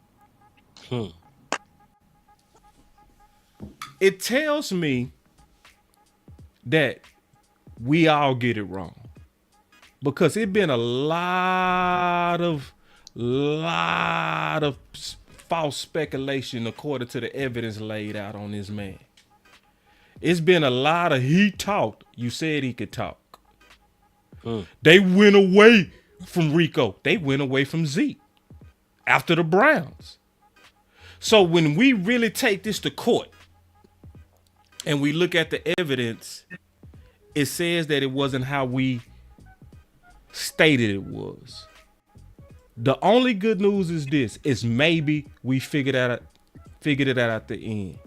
It tells me that we all get it wrong. Because it's been a lot of false speculation according to the evidence laid out on this man. It's been a lot of he talked. You said he could talk. They went away from Rico. They went away from Zeke after the Browns. So when we really take this to court and we look at the evidence, it says that it wasn't how we stated it was. The only good news is this, is maybe we figured it out at the end.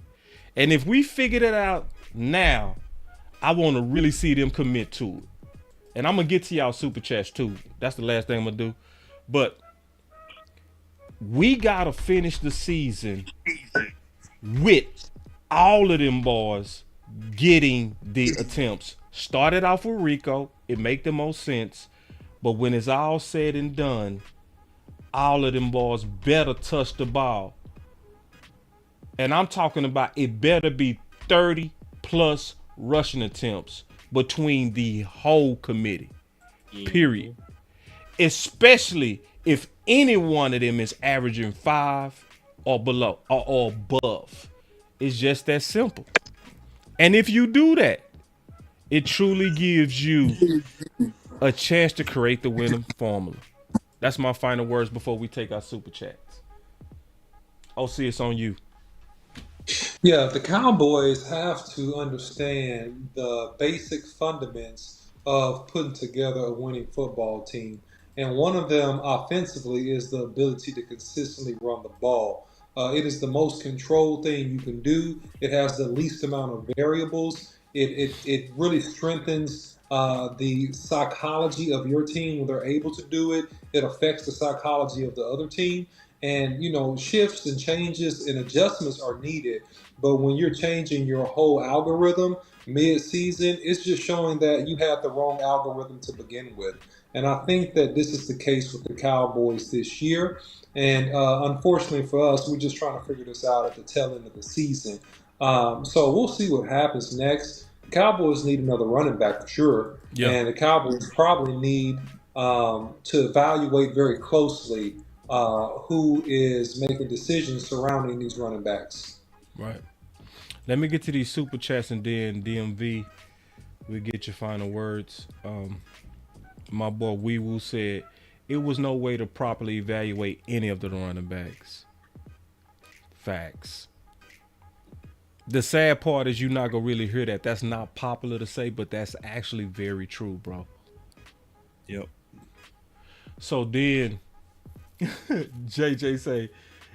And if we figured it out now, I want to really see them commit to it. And I'm going to get to y'all super chats too. That's the last thing I'm going to do. But we got to finish the season with all of them boys getting the attempts. Started off with Rico. It make the most sense. But when it's all said and done, all of them boys better touch the ball. And I'm talking about it better be 30 plus rushing attempts between the whole committee. Period. Especially if any one of them is averaging 5 or below or above. It's just that simple. And if you do that, it truly gives you a chance to create the winning formula. That's my final words before we take our super chats. OC, it's on you. Yeah, the Cowboys have to understand the basic fundamentals of putting together a winning football team. And one of them offensively is the ability to consistently run the ball. It is the most controlled thing you can do. It has the least amount of variables. It really strengthens the psychology of your team when they're able to do it. It affects the psychology of the other team. And, shifts and changes and adjustments are needed. But when you're changing your whole algorithm mid-season, it's just showing that you had the wrong algorithm to begin with. And I think that this is the case with the Cowboys this year. And unfortunately for us, we're just trying to figure this out at the tail end of the season. So we'll see what happens next. The Cowboys need another running back for sure. Yeah. And the Cowboys probably need to evaluate very closely who is making decisions surrounding these running backs. Right. Let me get to these super chats and then DMV. We get your final words. My boy Wee Woo said it was no way to properly evaluate any of the running backs. Facts. The sad part is you're not gonna really hear that. That's not popular to say, but that's actually very true, bro. Yep. So then JJ say,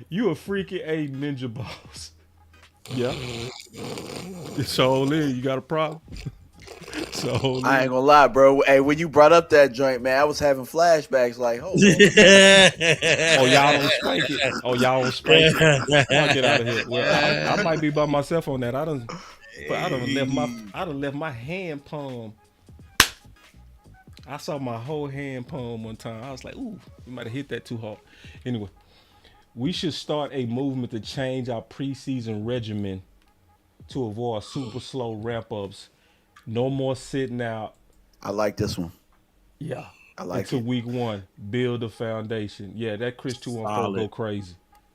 you a freaky A ninja boss. Yeah. So you got a problem? So I ain't gonna lie, bro. Hey, when you brought up that joint, man, I was having flashbacks. Like, hold on. Oh, y'all don't spank it. Oh, y'all don't spank it. Y'all get out of here. Well, I might be by myself on that. I done left my hand palm. I saw my whole hand palm one time. I was like, ooh, we might have hit that too hard. Anyway, we should start a movement to change our preseason regimen to avoid super slow ramp ups. No more sitting out. I like this one. Yeah. I like until it. week 1. Build a foundation. Yeah, that Chris 214 go crazy.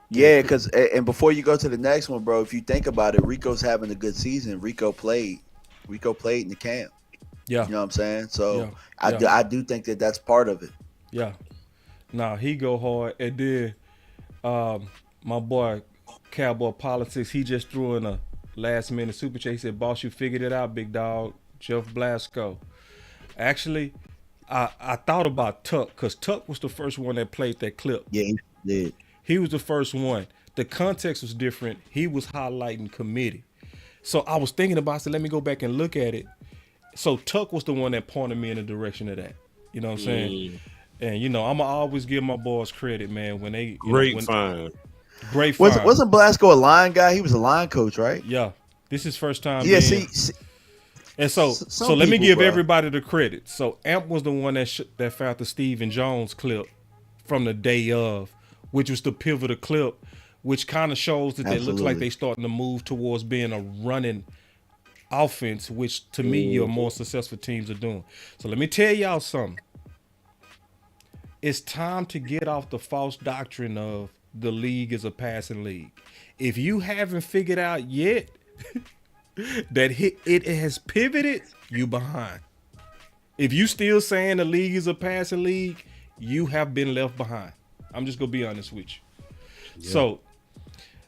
Yeah, because and before you go to the next one, bro, if you think about it, Rico's having a good season. Rico played in the camp. Yeah. You know what I'm saying? So Yeah. I do think that that's part of it. Yeah. Nah, he go hard. And then my boy Cowboy Politics, he just threw in a last minute super chat. He said, boss, you figured it out, big dog. Jeff Blasko. Actually, I thought about Tuck because Tuck was the first one that played that clip. Yeah, he did. He was the first one. The context was different. He was highlighting committee. So I was thinking about, I said, let me go back and look at it. So Tuck was the one that pointed me in the direction of that. You know what I'm saying? And, you know, I'm going to always give my boys credit, man. When they Great find. Wasn't Blasko a line guy? He was a line coach, right? Yeah. This is first time. Yeah, being, and so let me give everybody the credit. So Amp was the one that found the Stephen Jones clip from the day of, which was the pivotal clip, which kind of shows that it looks like they starting to move towards being a running offense, which to me your more successful teams are doing. So let me tell y'all something. It's time to get off the false doctrine of the league is a passing league. If you haven't figured out yet that it has pivoted, you behind. If you still saying the league is a passing league, you have been left behind. I'm just gonna be honest with you. Yeah. So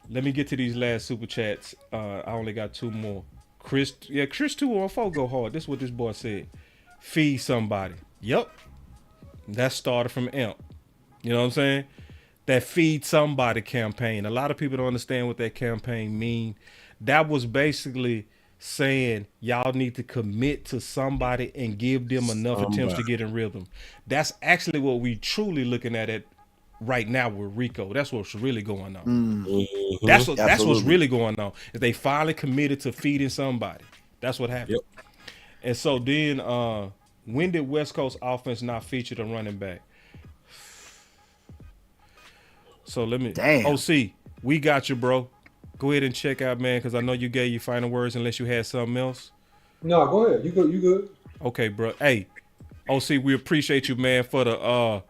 let me get to these last super chats. I only got 2 more. Chris 214 go hard. This is what this boy said. Feed somebody. Yep. That started from Amp. You know what I'm saying? That feed somebody campaign. A lot of people don't understand what that campaign mean. That was basically saying y'all need to commit to somebody and give them enough attempts to get in rhythm. That's actually what we truly looking at right now with Rico. That's what's really going on. Mm-hmm. That's what's really going on. Is they finally committed to feeding somebody. That's what happened. Yep. And so then when did West Coast offense not feature the running back? So let me OC, we got you, bro. Go ahead and check out, man, because I know you gave your final words unless you had something else. No, go ahead. You good. Okay, bro. Hey, OC, we appreciate you, man, for the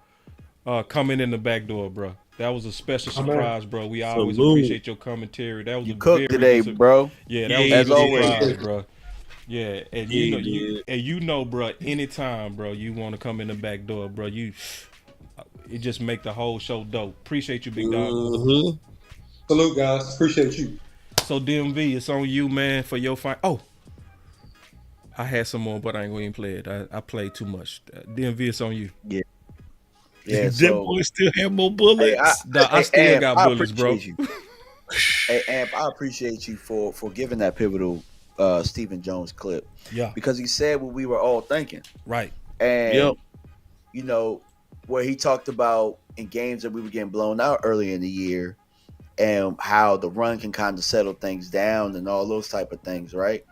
coming in the back door, bro. That was a special surprise, bro. We always appreciate your commentary. That was you cooked today, bro. Yeah, that was as always, surprise, bro. Yeah, and you know, bro, anytime, bro, you want to come in the back door, bro, it just make the whole show dope. Appreciate you, big dog. Salute, guys. Appreciate you. So DMV, it's on you, man, for your fight. Oh, I had some more, but I ain't going to even play it. I played too much. DMV, it's on you. Yeah. That boy still have more bullets. I still got bullets, bro. Hey, Amp, I appreciate you for giving that pivotal Stephen Jones clip. Yeah. Because he said what we were all thinking. Right. And, you know, where he talked about in games that we were getting blown out early in the year and how the run can kind of settle things down and all those type of things, right?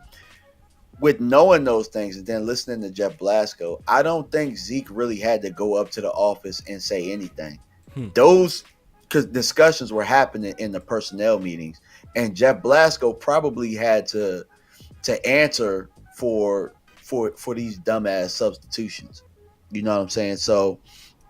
With knowing those things and then listening to Jeff Blasko, I don't think Zeke really had to go up to the office and say anything. Those discussions were happening in the personnel meetings, and Jeff Blasko probably had to answer for these dumbass substitutions. You know what I'm saying? So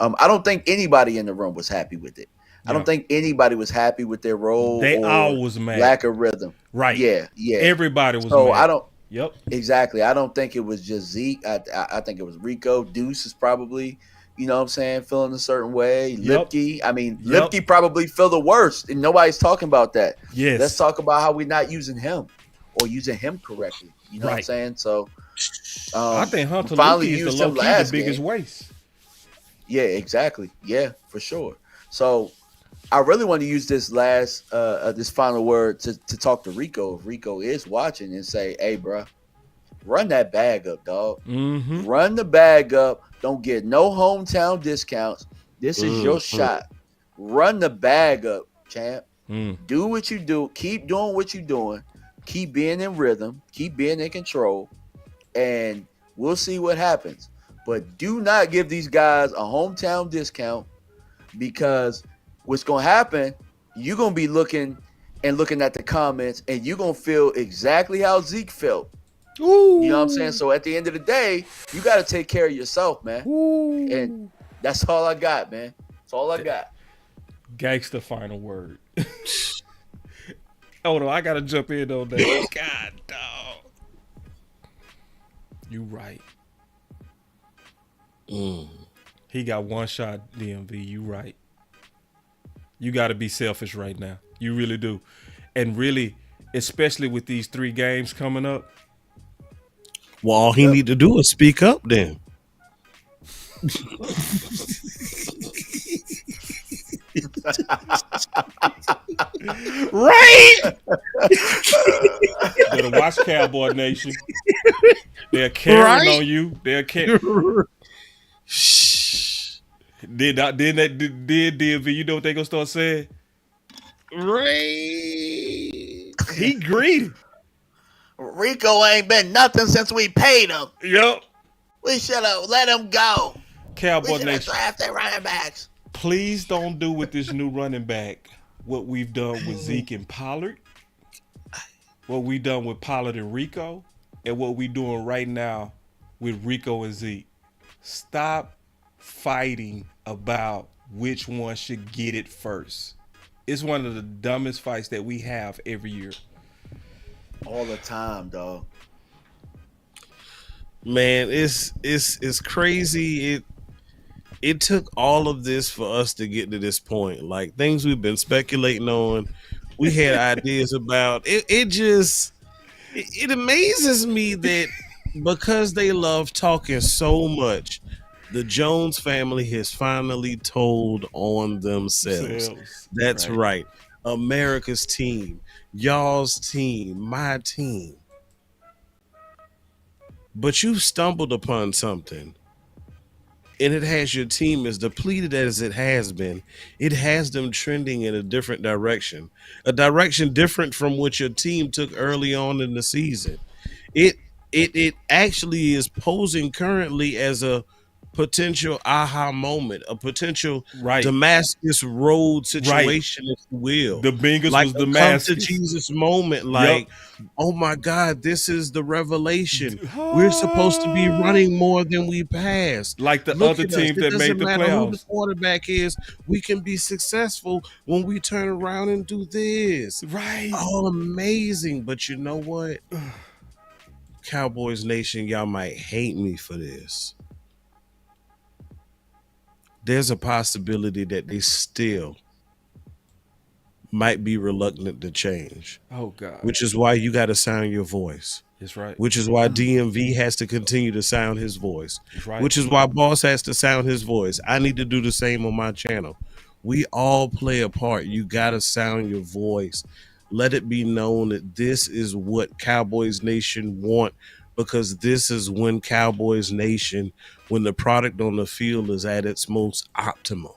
I don't think anybody in the room was happy with it. I don't think anybody was happy with their role. They or all was mad. Lack of rhythm. Right. Yeah. Everybody was so mad. I don't. Yep. Exactly. I don't think it was just Zeke. I think it was Rico. Deuce is probably, you know what I'm saying, feeling a certain way. Lipke. I mean, Lipke probably feel the worst, and nobody's talking about that. Yes. Let's talk about how we're not using him or using him correctly. You know what I'm saying? So I think Hunter finally Luke is used the him low key last the biggest game. waste. Yeah, exactly. Yeah, for sure. So I really want to use this this final word to talk to Rico. If Rico is watching, and say, hey, bro, run that bag up, dog. Mm-hmm. Run the bag up. Don't get no hometown discounts. This is your shot. Run the bag up, champ. Do what you do. Keep doing what you're doing. Keep being in rhythm. Keep being in control. And we'll see what happens. But do not give these guys a hometown discount, because what's going to happen, you're going to be looking at the comments, and you're going to feel exactly how Zeke felt. Ooh. You know what I'm saying? So at the end of the day, you got to take care of yourself, man. Ooh. And that's all I got, man. That's all I got. Gangster final word. Hold on, I got to jump in on that. God, dog. You right. He got one shot, DMV. You right. You got to be selfish right now. You really do. And really, especially with these 3 games coming up. Well, all he need to do is speak up then. Right? Better watch Cowboy Nation. They're carrying on you. They're carrying. Did DMV, you know what they gonna start saying? Ray. He greedy. Rico ain't been nothing since we paid him. Yep. We should have let him go. Cowboy we should have Nation. drafted running backs. Please don't do with this new running back what we've done with Zeke and Pollard, what we've done with Pollard and Rico, and what we're doing right now with Rico and Zeke. Stop fighting about which one should get it first. It's one of the dumbest fights that we have every year. All the time, dog. Man, it's crazy. It took all of this for us to get to this point. Like, things we've been speculating on, we had ideas about. It amazes me that because they love talking so much, the Jones family has finally told on themselves. That's right. America's team, y'all's team, my team. But you stumbled upon something, and it has your team as depleted as it has been. It has them trending in a different direction, a direction different from what your team took early on in the season. It actually is posing currently as a potential aha moment, a potential Damascus Road situation, if you will. The Bengals like was a Damascus. come to Jesus moment, like, oh my God, this is the revelation. We're supposed to be running more than we passed. Like the Look other at us. teams It that doesn't made the matter who the playoffs. quarterback is. We can be successful when we turn around and do this. Right. Oh, amazing. But you know what? Cowboys Nation, y'all might hate me for this. There's a possibility that they still might be reluctant to change. Oh, God. Which is why you got to sound your voice. That's right. Which is why DMV has to continue to sound his voice. That's right. Which is why Boss has to sound his voice. I need to do the same on my channel. We all play a part. You got to sound your voice. Let it be known that this is what Cowboys Nation want, because this is when Cowboys Nation, when the product on the field is at its most optimal.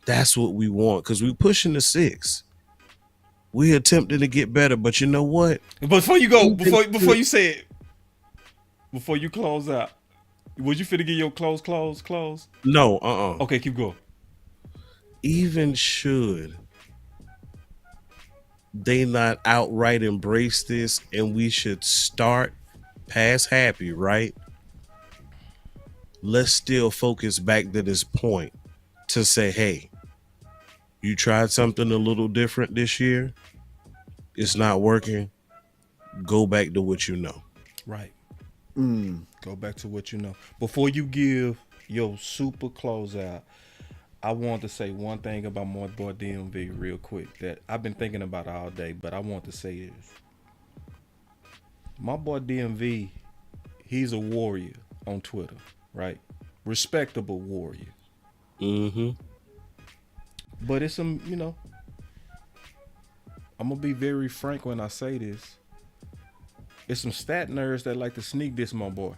That's what we want, because we're pushing the 6. We attempting to get better, but you know what? Before you go, before you say it, before you close out, was you finna get your close? No, Okay, keep going. Even should they not outright embrace this, and we should start past happy, right? let's still focus back to this point to say, hey, you tried something a little different this year. It's not working. Go back to what you know. Right. Go back to what you know. Before you give your super closeout, I want to say one thing about my boy DMV real quick that I've been thinking about all day, but I want to say is my boy DMV, he's a warrior on Twitter, right? Respectable warrior. Mm-hmm. But it's some, I'm going to be very frank when I say this. It's some stat nerds that like to sneak this, my boy.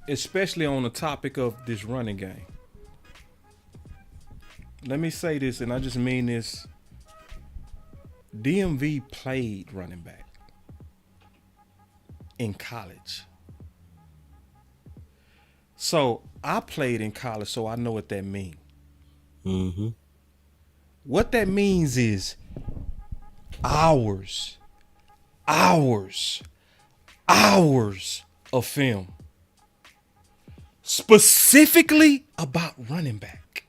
Especially on the topic of this running game. Let me say this, and I just mean this. DMV played running back in college. So I played in college, so I know what that means. Mm-hmm. What that means is hours of film. Specifically about running back.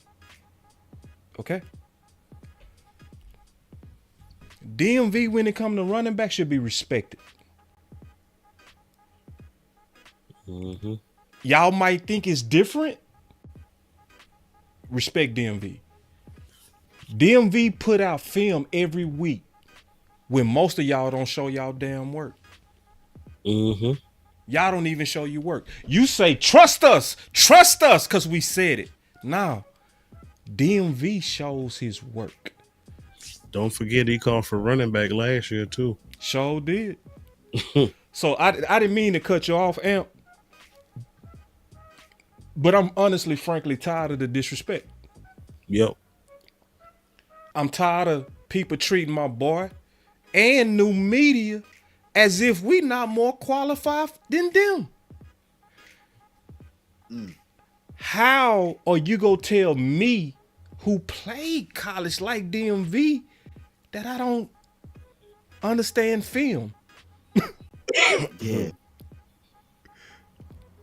Okay? DMV, when it comes to running back, should be respected. Mm-hmm. Y'all might think it's different. Respect DMV. DMV put out film every week when most of y'all don't show y'all damn work. Mm-hmm. Y'all don't even show you work. You say, trust us, because we said it. Now, DMV shows his work. Don't forget he called for running back last year, too. Sure did. So I didn't mean to cut you off, Amp. But I'm honestly, frankly, tired of the disrespect. Yep. I'm tired of people treating my boy and new media as if we not more qualified than them. How are you gonna tell me, who played college like DMV, that I don't understand film? Yeah.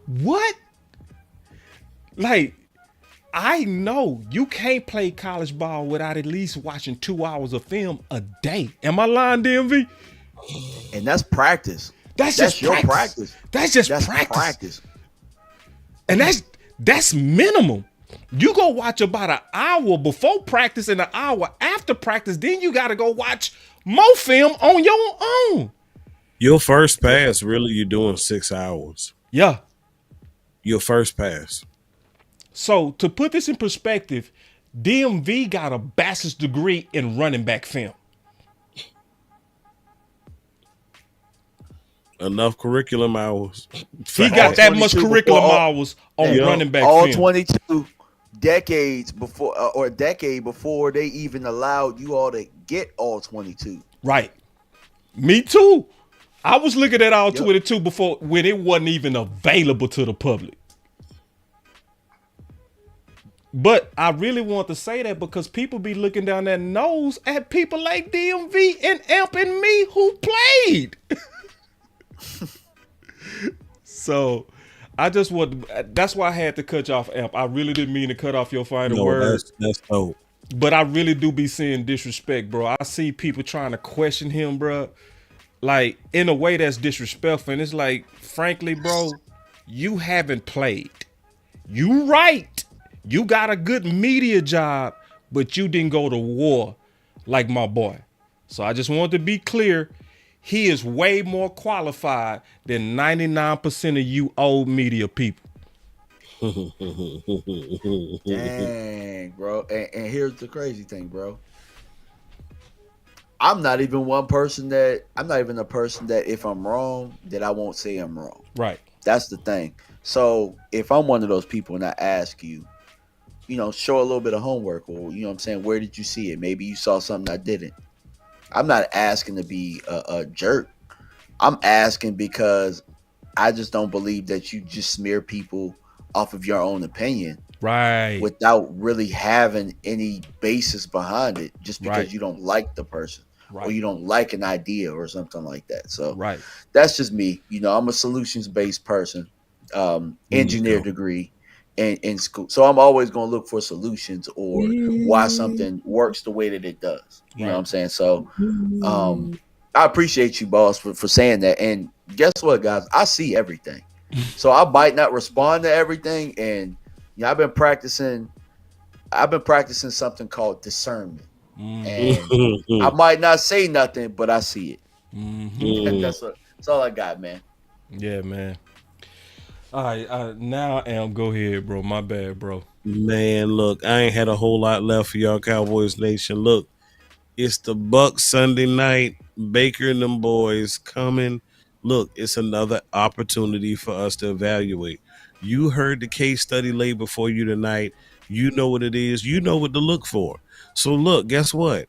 What? Like, I know you can't play college ball without at least watching 2 hours of film a day. Am I lying, DMV? And that's practice. That's just your practice. practice. That's just practice. And that's minimum. You go watch about an hour before practice and an hour after practice. Then you got to go watch more film on your own. Your first pass, really, you're doing 6 hours. Yeah. Your first pass. So to put this in perspective, DMV got a bachelor's degree in running back film. Enough curriculum hours. He got that much curriculum hours on running back all film. 22 decades before, or a decade before they even allowed you all to get all 22. Right. Me too. I was looking at all 22 before, when it wasn't even available to the public. But I really want to say that because people be looking down their nose at people like DMV and Amp and me who played. So I just want, that's why I had to cut you off, Amp. I really didn't mean to cut off your final word. That's dope. But I really do be seeing disrespect, bro. I see people trying to question him, bro, like in a way that's disrespectful. And it's like, frankly, bro, you haven't played. You right. You got a good media job, but you didn't go to war like my boy. So I just want to be clear. He is way more qualified than 99% of you old media people. Dang, bro. And here's the crazy thing, bro. I'm not even a person that if I'm wrong, that I won't say I'm wrong. Right. That's the thing. So if I'm one of those people and I ask you, show a little bit of homework, or, what I'm saying, where did you see it? Maybe you saw something I didn't. I'm not asking to be a jerk. I'm asking because I just don't believe that you just smear people off of your own opinion. Right. Without really having any basis behind it, just because you don't like the person or you don't like an idea or something like that. So right. That's just me. I'm a solutions-based person, engineer degree in school. So I'm always going to look for solutions or why something works the way that it does. You know what I'm saying? So I appreciate you, boss, for saying that. And guess what, guys? I see everything. So I might not respond to everything. And I've been practicing something called discernment. And I might not say nothing, but I see it. That's all I got, man. Yeah, man. All right, now Am, go ahead, bro. My bad, bro. Man, look, I ain't had a whole lot left for y'all Cowboys Nation. Look, it's the Bucs Sunday night. Baker and them boys coming. Look, it's another opportunity for us to evaluate. You heard the case study laid before you tonight. You know what it is. You know what to look for. So look, guess what?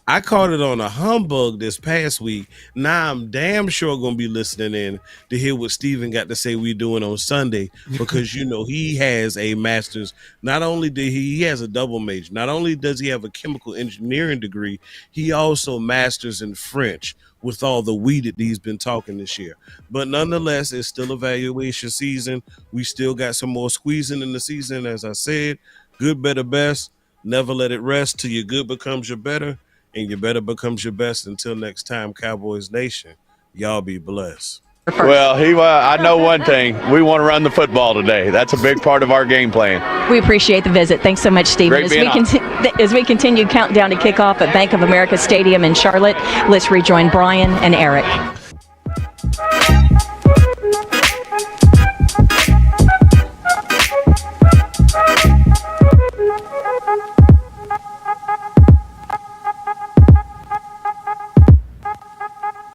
I caught it on a humbug this past week. Now I'm damn sure going to be listening in to hear what Steven got to say we doing on Sunday, because he has a master's. Not only did he has a double major. Not only does he have a chemical engineering degree, he also masters in French with all the we that he's been talking this year. But nonetheless, it's still evaluation season. We still got some more squeezing in the season. As I said, good, better, best. Never let it rest till your good becomes your better. And your better becomes your best. Until next time, Cowboys Nation, y'all be blessed. Well, I know one thing. We want to run the football today. That's a big part of our game plan. We appreciate the visit. Thanks so much, Steven. As we continue countdown to kickoff at Bank of America Stadium in Charlotte, let's rejoin Brian and Eric.